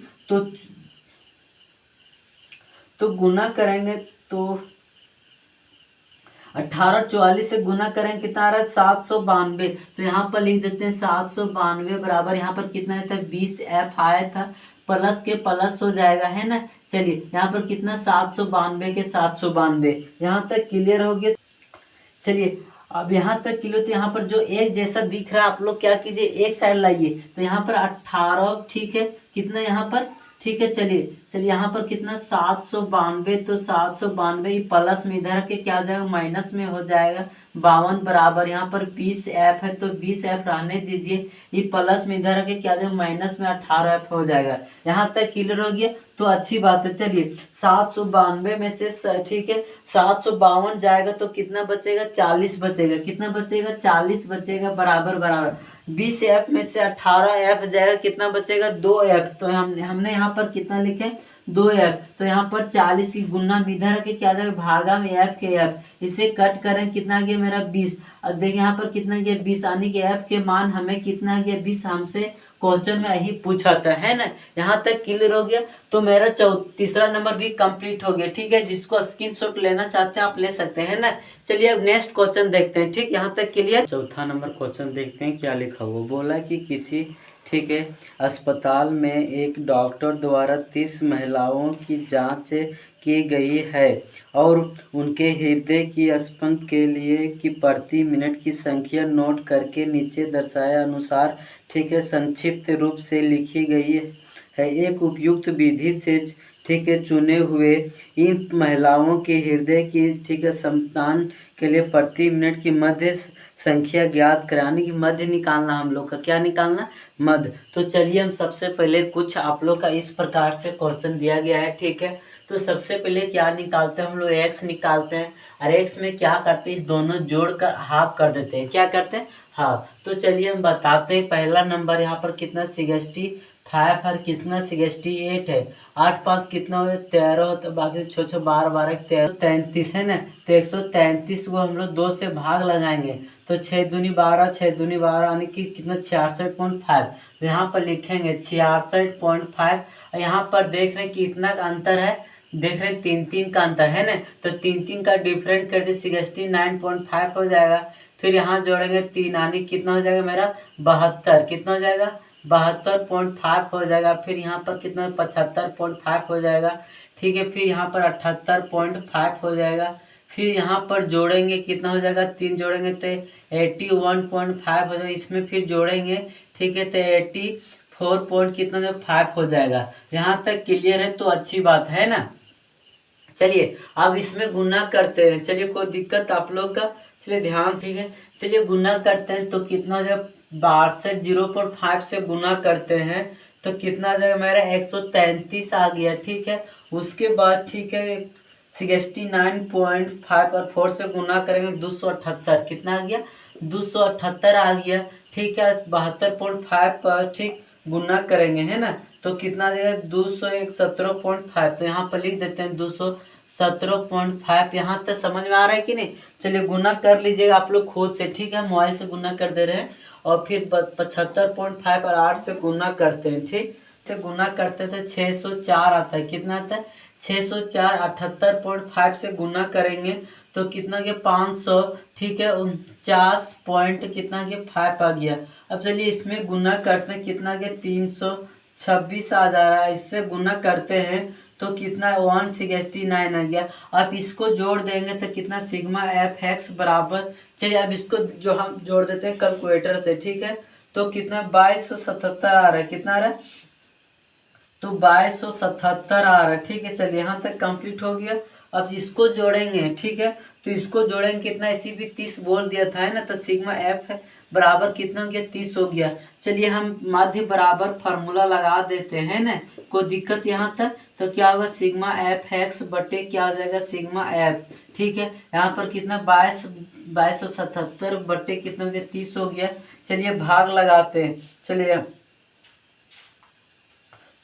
तो गुना करेंगे तो 18 44 से गुना करें कितना आ रहा है 792, तो यहाँ पर लिख देते हैं 792 बराबर यहाँ पर कितना था 20 एफ आया था, प्लस के प्लस हो जाएगा, है ना। चलिए यहाँ पर कितना 792 के 792, यहाँ तक क्लियर हो गया। चलिए अब यहाँ तक क्लियर, तो यहाँ पर जो एक जैसा दिख रहा है आप लोग क्या कीजिए एक साइड लाइए, तो यहाँ पर 18, ठीक है कितना यहाँ पर, ठीक है। चलिए यहाँ पर कितना 792, तो 792 प्लस में इधर के क्या हो जाएगा माइनस में हो जाएगा 52 बराबर यहाँ पर 20 एफ है तो 20 एफ रहने दीजिए, ये प्लस में इधर के क्या हो जाएगा माइनस में 18 एफ हो जाएगा। यहाँ तक क्लियर हो गया तो अच्छी बात है। चलिए 792 में से ठीक है 752 जाएगा तो कितना बचेगा 40 बचेगा, कितना बचेगा 40 बचेगा बराबर बराबर 20 एफ में से 18 एफ जाएगा, कितना बचेगा 2 एफ, तो हमने यहाँ पर कितना लिखे 2 एफ, तो यहाँ पर 40 की गुना इधर के क्या जाएगा भागा में एफ के एफ, इसे कट करें कितना गया मेरा 20। अब देखिए यहाँ पर कितना गया 20, यानी कि एफ के मान हमें कितना गया 20, हमसे क्वेश्चन में यही पूछा था, है ना। यहाँ तक क्लियर हो गया तो मेरा तीसरा नंबर भी कंप्लीट हो गया, ठीक है। जिसको स्क्रीनशॉट लेना चाहते हैं आप ले सकते हैं ना। चलिए अब नेक्स्ट क्वेश्चन देखते हैं, ठीक यहाँ तक क्लियर। चौथा नंबर क्वेश्चन देखते हैं क्या लिखा हुआ। बोला कि किसी, ठीक है अस्पताल में एक डॉक्टर द्वारा 30 महिलाओं की जांच की गई है और उनके हृदय की स्पंदन के लिए कि प्रति मिनट की संख्या नोट करके नीचे दर्शाए अनुसार, ठीक है संक्षिप्त रूप से लिखी गई है। एक उपयुक्त विधि से, ठीक है चुने हुए इन महिलाओं के हृदय की, ठीक है स्पंदन के लिए प्रति मिनट की मध्य संख्या ज्ञात कराने की, मध्य निकालना हम लोग का, क्या निकालना मध्य। तो चलिए हम सबसे पहले कुछ आप लोग का इस प्रकार से क्वेश्चन दिया गया है, ठीक है। तो सबसे पहले क्या निकालते हैं हम लोग एक्स निकालते हैं, और एक्स में क्या करते हैं इस दोनों जोड़कर हाफ कर देते हैं, क्या करते हैं हाफ। तो चलिए हम बताते हैं पहला नंबर यहाँ पर कितना 60 5 और कितना 68 है। 8 5 कितना हो 13 होता, बाकी 6 6 12 12 13 33 है ना। तो 133 को हम लोग 2 से भाग लगाएंगे तो 6 दूनी 12 6 दूनी 12 यानी कि कितना 66.5। तो यहाँ पर लिखेंगे 66.5। यहाँ पर देख रहे हैं कि इतना अंतर है, देख रहे हैं 3 3 का अंतर है ना। तो 3 3 का डिफरेंट कर दे 69.5 हो जाएगा। फिर यहाँ जोड़ेंगे 3 यानी कितना हो जाएगा मेरा 72। कितना हो जाएगा 72.5 हो जाएगा। फिर यहाँ पर कितना 75.5 हो जाएगा। ठीक है, फिर यहाँ पर 78.5 हो जाएगा। फिर यहाँ पर जोड़ेंगे कितना हो जाएगा 3 जोड़ेंगे तो 81.5 हो जाएगा। इसमें फिर जोड़ेंगे, ठीक है, तो 84 पॉइंट कितना 5 हो जाएगा। यहाँ तक क्लियर है तो अच्छी बात है ना। चलिए अब इसमें गुना करते हैं। चलिए कोई दिक्कत आप लोग का, चलिए ध्यान, ठीक है। चलिए गुना करते हैं तो कितना जब 62 0.5 से गुना करते हैं तो कितना आ जाएगा मेरा 133 आ गया। ठीक है, उसके बाद ठीक है 69.5 और 4 से गुना करेंगे 278। कितना आ गया 278 आ गया। ठीक है, 72.5 पर ठीक गुना करेंगे है ना तो कितना आ जाएगा 217.5। तो यहाँ पर लिख देते हैं 217.5। यहाँ तक समझ में आ रहा है कि नहीं। चलिए गुना कर लीजिएगा आप लोग खुद से, ठीक है, मोबाइल से गुना कर दे रहे हैं। और फिर 75.5 और 8 से गुना करते हैं। ठीक से गुना करते थे 604 आता है। कितना आता है 604। 78.5 से गुना करेंगे तो कितना गया 500। ठीक है, 49 पॉइंट कितना गया 5 आ गया। अब चलिए इसमें गुना करते हैं कितना गया 326 आ जा रहा है। इससे गुना करते हैं तो कितना 169 आ गया। अब इसको जोड़ देंगे तो कितना सिग्मा एफ एक्स बराबर, चलिए अब इसको जो हम जोड़ देते हैं कैलकुलेटर से। ठीक है, तो कितना 2277 आ रहा है। कितना आ रहा है तो 2277 आ रहा है। ठीक है, चलिए यहाँ तक कंप्लीट हो गया। अब इसको जोड़ेंगे, ठीक है, तो इसको जोड़ेंगे कितना, इसी भी 30 बोल दिया था है ना। तो सिग्मा एफ बराबर कितना हो गया 30 हो गया। चलिए हम माध्य बराबर फार्मूला लगा देते हैं ना, कोई दिक्कत यहाँ तक। तो क्या होगा सिग्मा एफ एक्स बटे क्या हो जाएगा सिग्मा एफ। ठीक है, यहाँ पर कितना 2277 बटे कितना हो गया 30 हो गया। चलिए भाग लगाते हैं। चलिए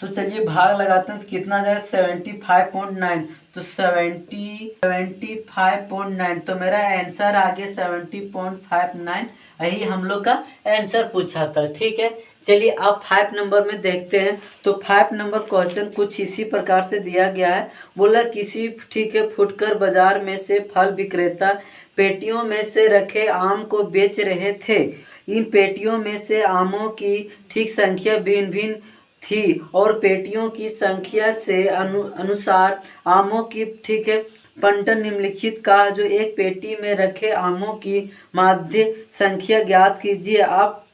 तो चलिए भाग लगाते हैं तो कितना आ जाएगा 75.9। तो 75.9 तो मेरा आंसर आ गया 70.59। यही हम लोग का आंसर पूछा था। ठीक है, चलिए अब 5 नंबर में देखते हैं। तो 5 नंबर क्वेश्चन कुछ इसी प्रकार से दिया गया है। बोला किसी, ठीक है, फुटकर बाजार में से फल विक्रेता पेटियों में से रखे आम को बेच रहे थे। इन पेटियों में से आमों की ठीक संख्या भिन्न भिन्न थी और पेटियों की संख्या से अनुसार आमों की, ठीक है, बंटन निम्नलिखित का जो एक पेटी में रखे आमों की माध्य संख्या ज्ञात कीजिए। आप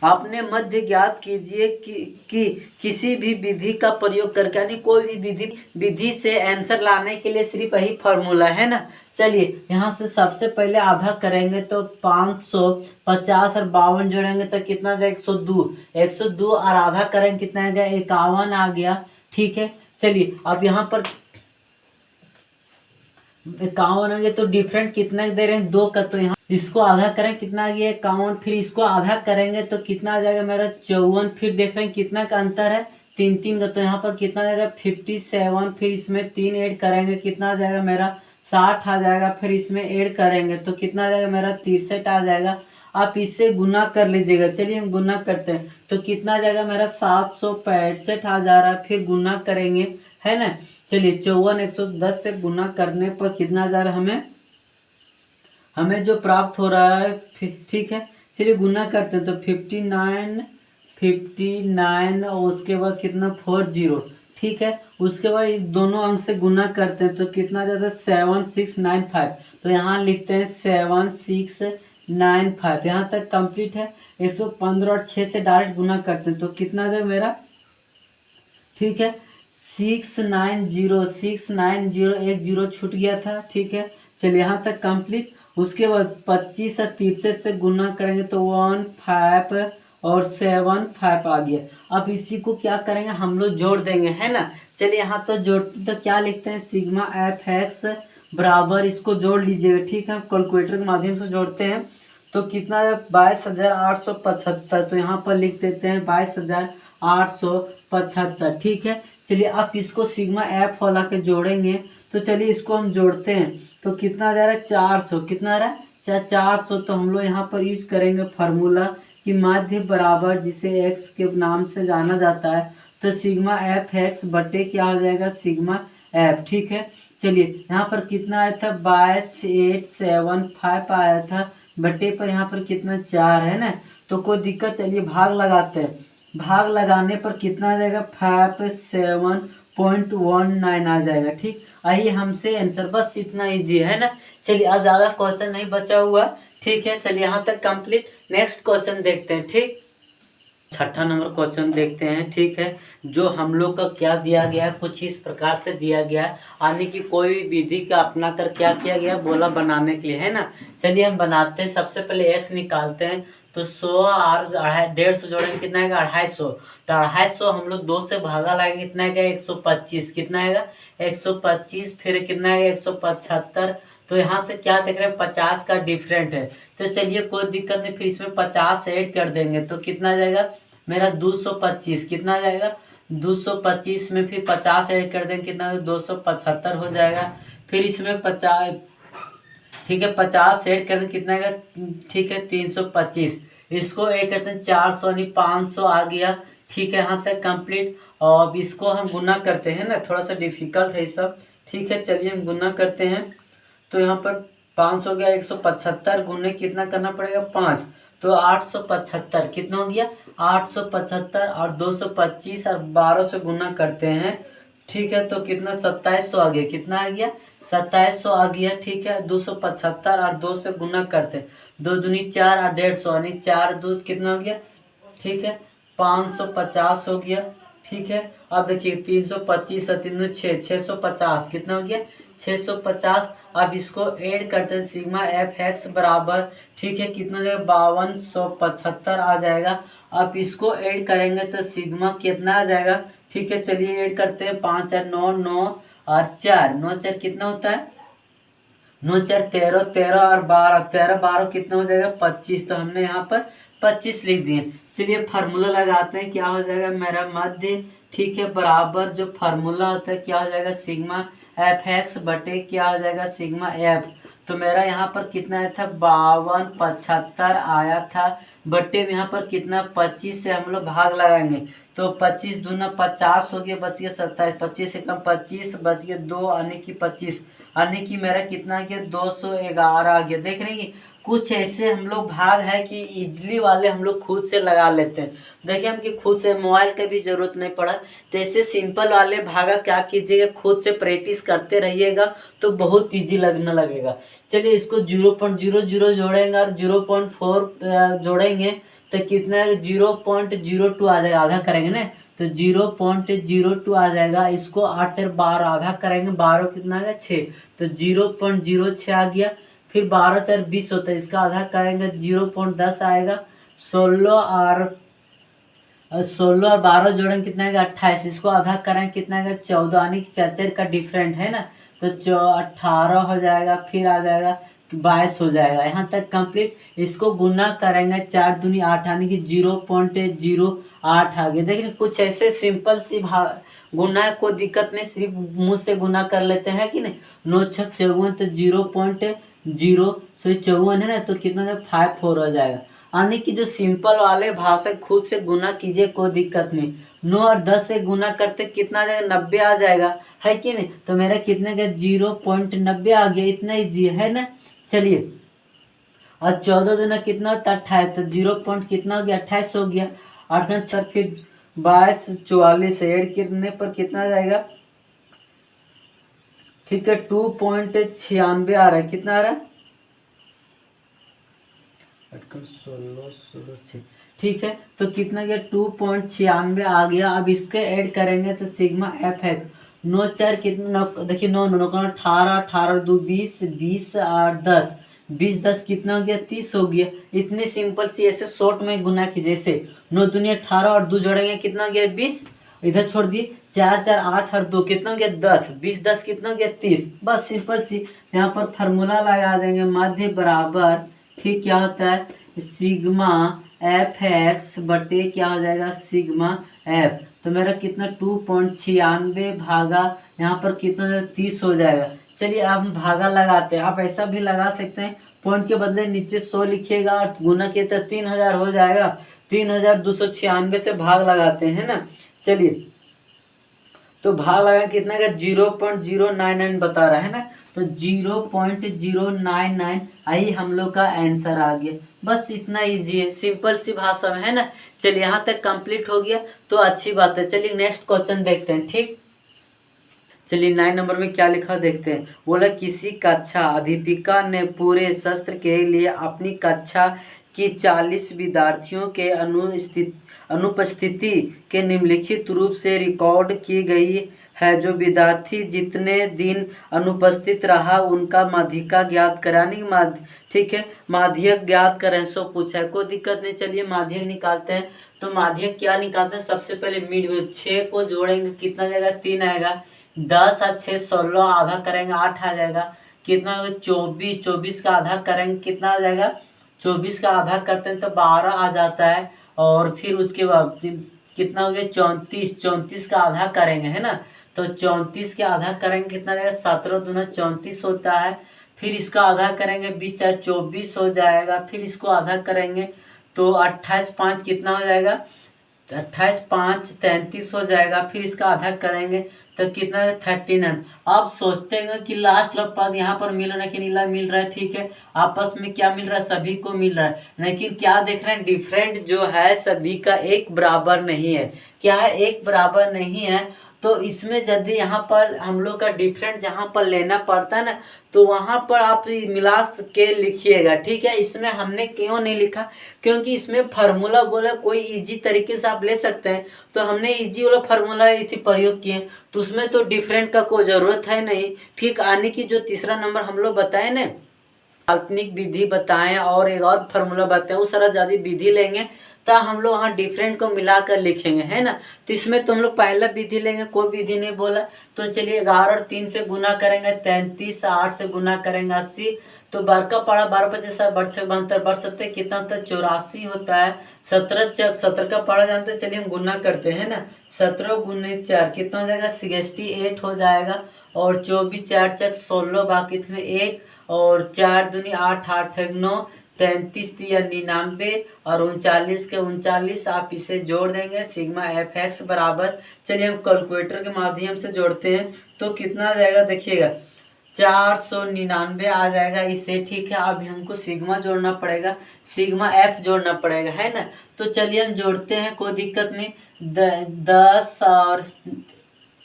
आपने मध्य ज्ञात कीजिए कि किसी भी विधि का प्रयोग करके, यानी कोई भी विधि से आंसर लाने के लिए सिर्फ यही फॉर्मूला है ना। चलिए यहाँ से सबसे पहले आधा करेंगे तो 550 और 52 जोड़ेंगे तो कितना जाएगा 102। 102 और आधा करेंगे कितना आ गया 51 आ गया। ठीक है, चलिए अब यहाँ पर 51 आ गया तो डिफरेंट कितना दे रहे हैं 2 का। तो यहाँ इसको आधा करें कितना आ गया 51। फिर इसको आधा करेंगे तो कितना आ जाएगा मेरा 54। फिर देख रहे हैं कितना का अंतर है 3 3 का। तो यहाँ पर कितना आ जाएगा 57। फिर इसमें 3 ऐड करेंगे कितना आ जाएगा मेरा 60 आ जाएगा। फिर इसमें ऐड करेंगे तो कितना आ जाएगा मेरा 63 आ जाएगा। आप इससे गुना कर लीजिएगा। चलिए हम गुना करते हैं तो कितना आ जाएगा मेरा 765 आ जा रहा है। फिर गुना करेंगे है ना। चलिए 54 110 से गुना करने पर कितना आ जा रहा है हमें जो प्राप्त हो रहा है। ठीक है, चलिए गुना करते हैं तो 59 और उसके बाद कितना 40। ठीक है, उसके बाद दोनों अंक से गुना करते हैं तो कितना आ जाता है 7695। तो यहाँ लिखते हैं 7695। यहाँ तक कंप्लीट है। 115 और 6 से डायरेक्ट गुना करते हैं तो कितना आ जाएगा मेरा, ठीक है, 690 एक जीरो छूट गया था। ठीक है, चलिए यहाँ तक कंप्लीट। उसके बाद 25 और 63 से गुना करेंगे तो 15 और 75 आ गया। अब इसी को क्या करेंगे हम लोग जोड़ देंगे है ना। चलिए यहाँ तो जोड़ते तो क्या लिखते हैं सिग्मा एफ एक्स बराबर, इसको जोड़ लीजिएगा। ठीक है, कैलकुलेटर के माध्यम से जोड़ते हैं तो कितना 22,875। तो यहाँ पर लिख देते हैं 875। ठीक है, चलिए अब इसको सिग्मा एफ वाला के जोड़ेंगे। तो चलिए इसको हम जोड़ते हैं। तो कितना आ जा रहा है 400, कितना आ रहा है 400। तो हम लोग यहाँ पर यूज करेंगे फार्मूला कि माध्य बराबर जिसे एक्स के नाम से जाना जाता है, तो सिग्मा एफ एक्स बटे क्या हो जाएगा सिग्मा एफ। ठीक है, चलिए यहाँ पर कितना आया था 22875 आया था, बटे पर यहाँ पर कितना 4 है ना। तो कोई दिक्कत, चलिए भाग लगाते हैं। भाग लगाने पर कितना आ जाएगा 57.19 आ जाएगा। ठीक, आइए हमसे आंसर, बस इतना इजी है ना। चलिए अब ज़्यादा क्वेश्चन नहीं बचा हुआ। ठीक है, चलिए यहाँ तक कंप्लीट। नेक्स्ट क्वेश्चन देखते हैं। ठीक, छठा नंबर क्वेश्चन देखते हैं। ठीक है, जो हम लोग का क्या दिया गया है, कुछ इस प्रकार से दिया गया है, यानी कि कोई भी विधि का अपना कर क्या किया गया बोला बनाने के लिए, है ना। चलिए हम बनाते हैं। सबसे पहले एक्स निकालते हैं। तो 100 और 150 जोड़ेंगे कितना आएगा 250। तो 250 हम लोग 2 से भागा लाएंगे, कितना आएगा 125। कितना आएगा 125, फिर कितना आएगा 175। तो यहाँ से क्या देख रहे हैं 50 का डिफरेंट है। तो चलिए कोई दिक्कत नहीं, फिर इसमें 50 ऐड कर देंगे तो कितना आ जाएगा मेरा 225। कितना आ जाएगा 225 में फिर 50 ऐड कर देंगे, कितना 275 हो जाएगा। फिर इसमें 50, ठीक है 50 ऐड कर देंगे, कितना आएगा ठीक है 325। इसको ऐड करते हैं 400 नहीं 500 आ गया। ठीक है, यहाँ तक कंप्लीट। और अब इसको हम गुना करते हैं ना, थोड़ा सा डिफिकल्ट है सब। ठीक है, चलिए हम गुना करते हैं। तो यहाँ पर 500 हो गया, 175 गुने कितना करना पड़ेगा 5, तो 875। कितना हो गया 875, और 225 और 12 से गुना करते हैं। ठीक है, तो कितना 2700 आ गया। कितना आ गया 2700 आ गया। ठीक है, 275 और 2 से गुना करते, 2 दूनी 4 और 150, यानी 4 2 कितना हो गया ठीक है 550 हो गया। ठीक है, अब देखिए 325 और 3 6, 650 कितना हो गया 650। अब इसको ऐड करते हैं, सिग्मा एफ एक्स बराबर ठीक है कितना हो जाएगा 5275 आ जाएगा। अब इसको ऐड करेंगे तो सिग्मा कितना आ जाएगा। ठीक है, चलिए ऐड करते हैं, 5 4 9 9 और 4 9 4 कितना होता है 9 4 13 13 और 12 13 12 कितना हो जाएगा 25। तो हमने यहाँ पर 25 लिख दिए। चलिए फार्मूला लगाते हैं, क्या हो जाएगा मेरा मध्य ठीक है बराबर जो फार्मूला होता है क्या हो जाएगा सिग्मा एफ एक्स बटे क्या हो जाएगा सिग्मा एफ। तो मेरा यहाँ पर कितना आया था 5275 आया था, बटे में यहाँ पर कितना 25 से हम लोग भाग लगाएंगे। तो 25 दूना 50 हो गया, बच गया 27, 25 से कम 25 बच गया 2 आने की 25, आने की मेरा कितना आ गया 211 आ गया। देख रहे हैं कुछ ऐसे हम लोग भाग है कि इजली वाले हम लोग खुद से लगा लेते हैं। देखिए हम कि खुद से मोबाइल की भी जरूरत नहीं पड़ा। तो ऐसे सिंपल वाले भागा क्या कीजिएगा खुद से प्रैक्टिस करते रहिएगा तो बहुत इजी लगने लगेगा। चलिए इसको 0.00 जोड़ेंगे और 0.4 जोड़ेंगे तो कितना 0.02 आ जाएगा, आधा करेंगे ना तो 0.02 आ जाएगा। इसको 8 से 12 आधा करेंगे, 12 कितना आ गया 6, तो 0.06 आ गया। फिर 12 4 20 होता है, इसका आधा करेंगे 0.10 आएगा। 16 और 12 जोड़ेंगे कितना आएगा 28, इसको आधा करेंगे कितना आएगा 14, यानी कि 4 का डिफरेंट है ना, तो 18 हो जाएगा। फिर आ जाएगा 22 हो जाएगा। यहाँ तक कंप्लीट। इसको गुना करेंगे 4 दूनी 8 यानी कि 0.08 आ गया। देखिए कुछ ऐसे सिंपल सी गुना है, कोई दिक्कत नहीं, सिर्फ मुंह से गुना कर लेते हैं कि नहीं। 9 6 54 तो 0.054 है ना, तो कितना 54 हो जाएगा। यानी कि जो सिंपल वाले भाषा खुद से गुना कीजिए कोई दिक्कत नहीं। 9 और 10 से गुना करते कितना आ जाएगा 90 आ जाएगा, है कि नहीं। तो मेरा कितने का 0.90 आ गया, इतना इजी है ना। चलिए और 14 दूना कितना होता है 28, तो 0. कितना हो गया 28 हो गया। 8 6 फिर 22 44 ऐड करने पर कितना आ जाएगा ठीक है 2.96 आ रहा है। कितना आ रहा है 16 ठीक है, तो कितना गया 2.96 आ गया। अब इसके ऐड करेंगे तो सिग्मा एफ एक्स 9 4 कितना देखिए 9 9 18 18 2 20 20 और 10 20 10 कितना हो गया 30 हो गया। इतने सिंपल सी ऐसे शॉर्ट में गुना की, जैसे 9 दूनी 18 और 2 जोड़ेंगे कितना हो गया 20, इधर छोड़ दिए 4 4 8 और 2 कितना हो गया 10, 20 10 कितना हो गया 30। बस सिंपल सी यहाँ पर फार्मूला लगा देंगे, माध्य बराबर ठीक क्या होता है सिग्मा एफ एक्स बटे क्या हो जाएगा सिग्मा एफ। तो मेरा कितना 2.96 भागा यहाँ पर कितना 30 हो जाएगा। चलिए आप हम भागा लगाते हैं, आप ऐसा भी लगा सकते हैं, पॉइंट के बदले नीचे 100 लिखिएगा और गुना किए तो 3000 हो जाएगा। 3296 से भाग लगाते हैं ना। चलिए तो भाग लगा कितना का 0.099 बता रहा है ना, तो 0.099 आई हम लोग का आंसर आ गया। बस इतना इजी है, सिंपल सी भाषा में है ना। चलिए यहाँ तक कंप्लीट हो गया तो अच्छी बात है। चलिए नेक्स्ट क्वेश्चन देखते हैं। ठीक, चलिए 9 नंबर में क्या लिखा देखते हैं। बोला किसी कक्षा अध्यापिका ने पूरे सत्र के लिए अपनी कक्षा की 40 विद्यार्थियों के अनुपस्थिति के निम्नलिखित रूप से रिकॉर्ड की गई है। जो विद्यार्थी जितने दिन अनुपस्थित रहा उनका माध्यिका ज्ञात कराने ठीक है, माध्यक ज्ञात करें सो पूछा है। कोई दिक्कत नहीं, चलिए माध्यक निकालते हैं। तो माध्यक क्या निकालते हैं, सबसे पहले मिड में 6 को जोड़ेंगे कितना जाएगा 3 आएगा। 10 और 6 16, आधा करेंगे 8 आ जाएगा। कितना 24, 24 का आधा करेंगे कितना आ जाएगा 24 का आधा करते हैं तो 12 आ जाता है। और फिर उसके बाद कितना हो गया 34, 34 का आधा करेंगे है ना, तो 34 के आधा करेंगे कितना जाएगा 17 दूना 34 होता है। फिर इसका आधा करेंगे 20 4 24 हो जाएगा। फिर इसको आधा करेंगे तो 28 5 कितना हो जाएगा 28 5 33 हो जाएगा। फिर इसका आधा करेंगे तो कितना 39। अब सोचते हैं कि लास्ट वाला पद यहाँ पर मिल रहा है कि नीला मिल रहा है। ठीक है, आपस में क्या मिल रहा है, सभी को मिल रहा है। लेकिन क्या देख रहे हैं, डिफरेंट जो है सभी का एक बराबर नहीं है। क्या है, एक बराबर नहीं है। तो इसमें यदि यहाँ पर हम लोग का डिफरेंट जहाँ पर लेना पड़ता है ना, तो वहाँ पर आप मिला के लिखिएगा। ठीक है, इसमें हमने क्यों नहीं लिखा, क्योंकि इसमें फार्मूला बोला कोई इजी तरीके से आप ले सकते हैं, तो हमने इजी वाला फार्मूला इसी प्रयोग किए। तो उसमें तो डिफरेंट का कोई ज़रूरत है नहीं। ठीक, आने की जो तीसरा नंबर हम लोग बताए ना, काल्पनिक विधि बताएं और एक और फार्मूला बताएं, उस तरह ज़्यादा विधि लेंगे तो हम लोग वहाँ डिफरेंट को मिलाकर लिखेंगे है ना। तो इसमें तो हम लोग पहला विधि लेंगे, कोई विधि नहीं बोला। तो चलिए 11 और 3 से गुना करेंगे 33, 8 से गुना करेंगे 80। तो 12 का पड़ा 12 25 बढ़ 6 72 बढ़ सकते कितना होता है 84 होता है। 17 का पड़ा जानते हैं, चलिए हम गुना करते हैं ना। 17 गुने 4 कितना हो जाएगा 68 हो जाएगा। और 24 4 चक 16 बाकी में 1 और 4 दूनी 8 8 9 33 या 99 और 39 के 39 आप इसे जोड़ देंगे सिग्मा एफ एक्स बराबर। चलिए हम कैलकुलेटर के माध्यम से जोड़ते हैं तो कितना आ जाएगा देखिएगा 499 आ जाएगा इसे। ठीक है, अभी हमको सिग्मा जोड़ना पड़ेगा, सिग्मा एफ जोड़ना पड़ेगा है ना। तो चलिए हम जोड़ते हैं, कोई दिक्कत नहीं। 10 और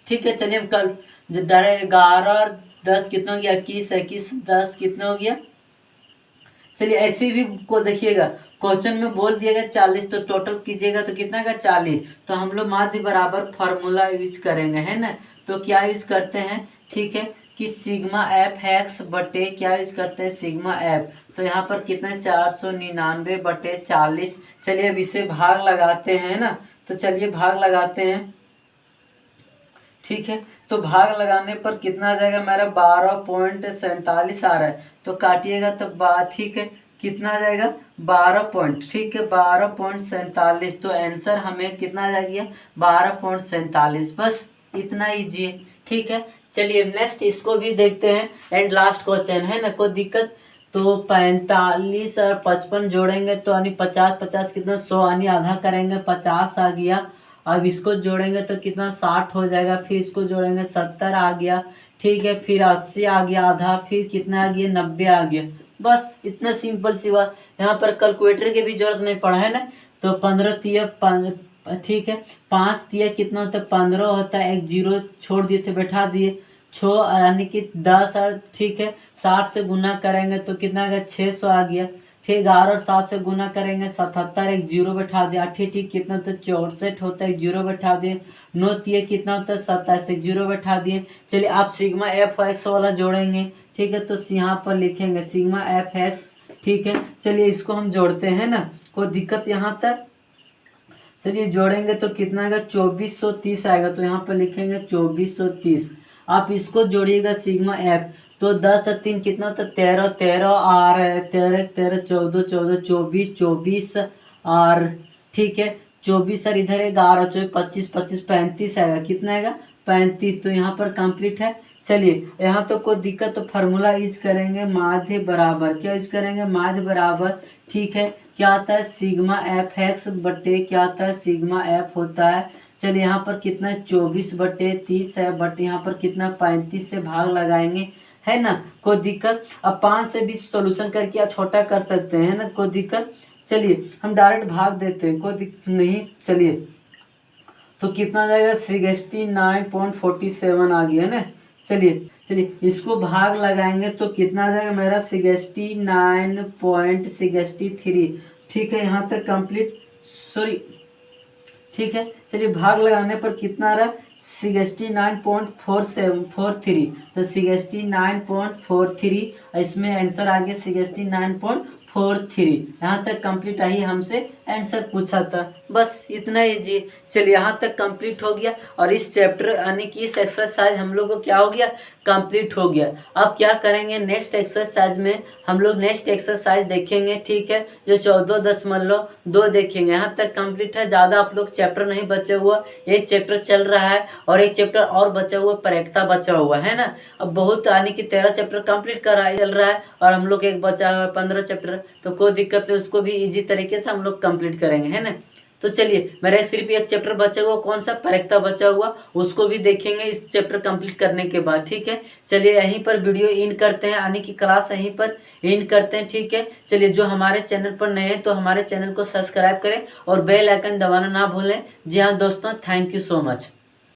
ठीक है, चलिए हम कल 11 और 10 कितना हो गया 21, 21 10 कितना हो गया। चलिए ऐसे भी को देखिएगा, क्वेश्चन में बोल दिया गया 40, तो टोटल कीजिएगा तो कितना का 40। तो हम लोग माध्य बराबर फार्मूला यूज करेंगे है ना। तो क्या यूज करते हैं, ठीक है, कि सिग्मा एफ एक्स बटे क्या यूज करते हैं सिग्मा एफ। तो यहाँ पर कितना 499 बटे 40। चलिए अब इसे भाग लगाते हैं ना। तो चलिए भाग लगाते हैं। ठीक है, तो भाग लगाने पर कितना आ जाएगा मेरा 12.47 आ रहा है। तो काटिएगा तो ठीक है, कितना आ जाएगा 12 पॉइंट। ठीक है, 12.47। तो आंसर हमें कितना आ जाएगा 12.47। बस इतना ईजी है। ठीक है, चलिए नेक्स्ट इसको भी देखते हैं एंड लास्ट क्वेश्चन है ना, कोई दिक्कत। तो 45 और 55 जोड़ेंगे तो यानी 50 50 कितना 100 यानी आधा करेंगे 50 आ गया। अब इसको जोड़ेंगे तो कितना 60 हो जाएगा। फिर इसको जोड़ेंगे 70 आ गया। ठीक है, फिर 80 आ गया आधा। फिर कितना आ गया 90 आ गया। बस इतना सिंपल सी बात। यहाँ पर कैलकुलेटर की भी जरूरत नहीं पड़ा है ना। तो 15 तिया ठीक है 5 तिया कितना होता है 15 होता है। एक जीरो छोड़ दिए थे बैठा दिए 6 यानी कि 10 और ठीक है 60 से गुना करेंगे तो कितना आ गया 600 आ गया। फिर 11 और 7 से गुना करेंगे 77 एक जीरो बैठा दिया। ठीक कितना होता है 64 होता है एक जीरो बैठा दिए। 9 तिये कितना होता है 27 एक जीरो बैठा दिए। चलिए आप सिग्मा एफ एक्स वाला जोड़ेंगे। ठीक है, तो यहाँ पर लिखेंगे सिग्मा एफ एक्स। ठीक है, चलिए इसको हम जोड़ते हैं ना, कोई दिक्कत यहाँ तक। चलिए जोड़ेंगे तो कितना आएगा 2430 आएगा। तो यहाँ पर लिखेंगे 2430। आप इसको जोड़िएगा सिग्मा एफ। तो 10 और 3 कितना होता है 13, 13 और 13 13 14 14 24 24 और ठीक है 24 और इधर 11 24 25 25 35 आएगा, कितना आएगा 35। तो यहाँ पर कंप्लीट है। चलिए यहाँ तो कोई दिक्कत, तो फार्मूला यूज करेंगे माध्य बराबर, क्या यूज करेंगे माध्य बराबर, ठीक है क्या आता है सिग्मा एफ एक्स बटे क्या आता है सिग्मा एफ होता है। चलिए यहाँ पर कितना 24/30 है, बट यहाँ पर कितना 35 से भाग लगाएंगे, है ना कोई दिक्कत। अब 5 से भी सोल्यूशन करके या छोटा कर सकते हैं ना, कोई दिक्कत। चलिए हम डायरेक्ट भाग देते हैं, कोई दिक्कत नहीं। चलिए तो कितना जाएगा 69.47 आ गया ना। चलिए इसको भाग लगाएंगे तो कितना आ जाएगा मेरा 69.63, ठीक है यहाँ तक कंप्लीट, सॉरी ठीक है। चलिए भाग लगाने पर कितना आ रहा है 69.43, तो 69.43, इसमें आंसर आ गया 69.43। यहाँ तक कंप्लीट आई हमसे आंसर पूछा था, बस इतना ही जी। चलिए यहाँ तक कंप्लीट हो गया और इस चैप्टर यानी कि इस एक्सरसाइज हम लोग को क्या हो गया कंप्लीट हो गया। अब क्या करेंगे नेक्स्ट एक्सरसाइज में, हम लोग नेक्स्ट एक्सरसाइज देखेंगे, ठीक है जो 14.2 देखेंगे। यहाँ तक कंप्लीट है, ज़्यादा आप लोग चैप्टर नहीं बचा हुआ, एक चैप्टर चल रहा है और एक चैप्टर और बचा हुआ परेखता बचा हुआ है ना। अब बहुत यानी कि 13 चैप्टर कंप्लीट चल रहा है और हम लोग एक बचा हुआ 15 चैप्टर, तो कोई दिक्कत नहीं, उसको भी इजी तरीके से हम लोग कंप्लीट करेंगे, है ना। तो चलिए मेरा सिर्फ एक चैप्टर बचा हुआ, कौन सा परेखता बचा हुआ, उसको भी देखेंगे इस चैप्टर कंप्लीट करने के बाद, ठीक है। चलिए यहीं पर वीडियो इन करते हैं, यानी कि क्लास यहीं पर इन करते हैं, ठीक है। चलिए जो हमारे चैनल पर नए हैं तो हमारे चैनल को सब्सक्राइब करें और बेल आइकन दबाना ना भूलें। जी हाँ दोस्तों, थैंक यू सो मच।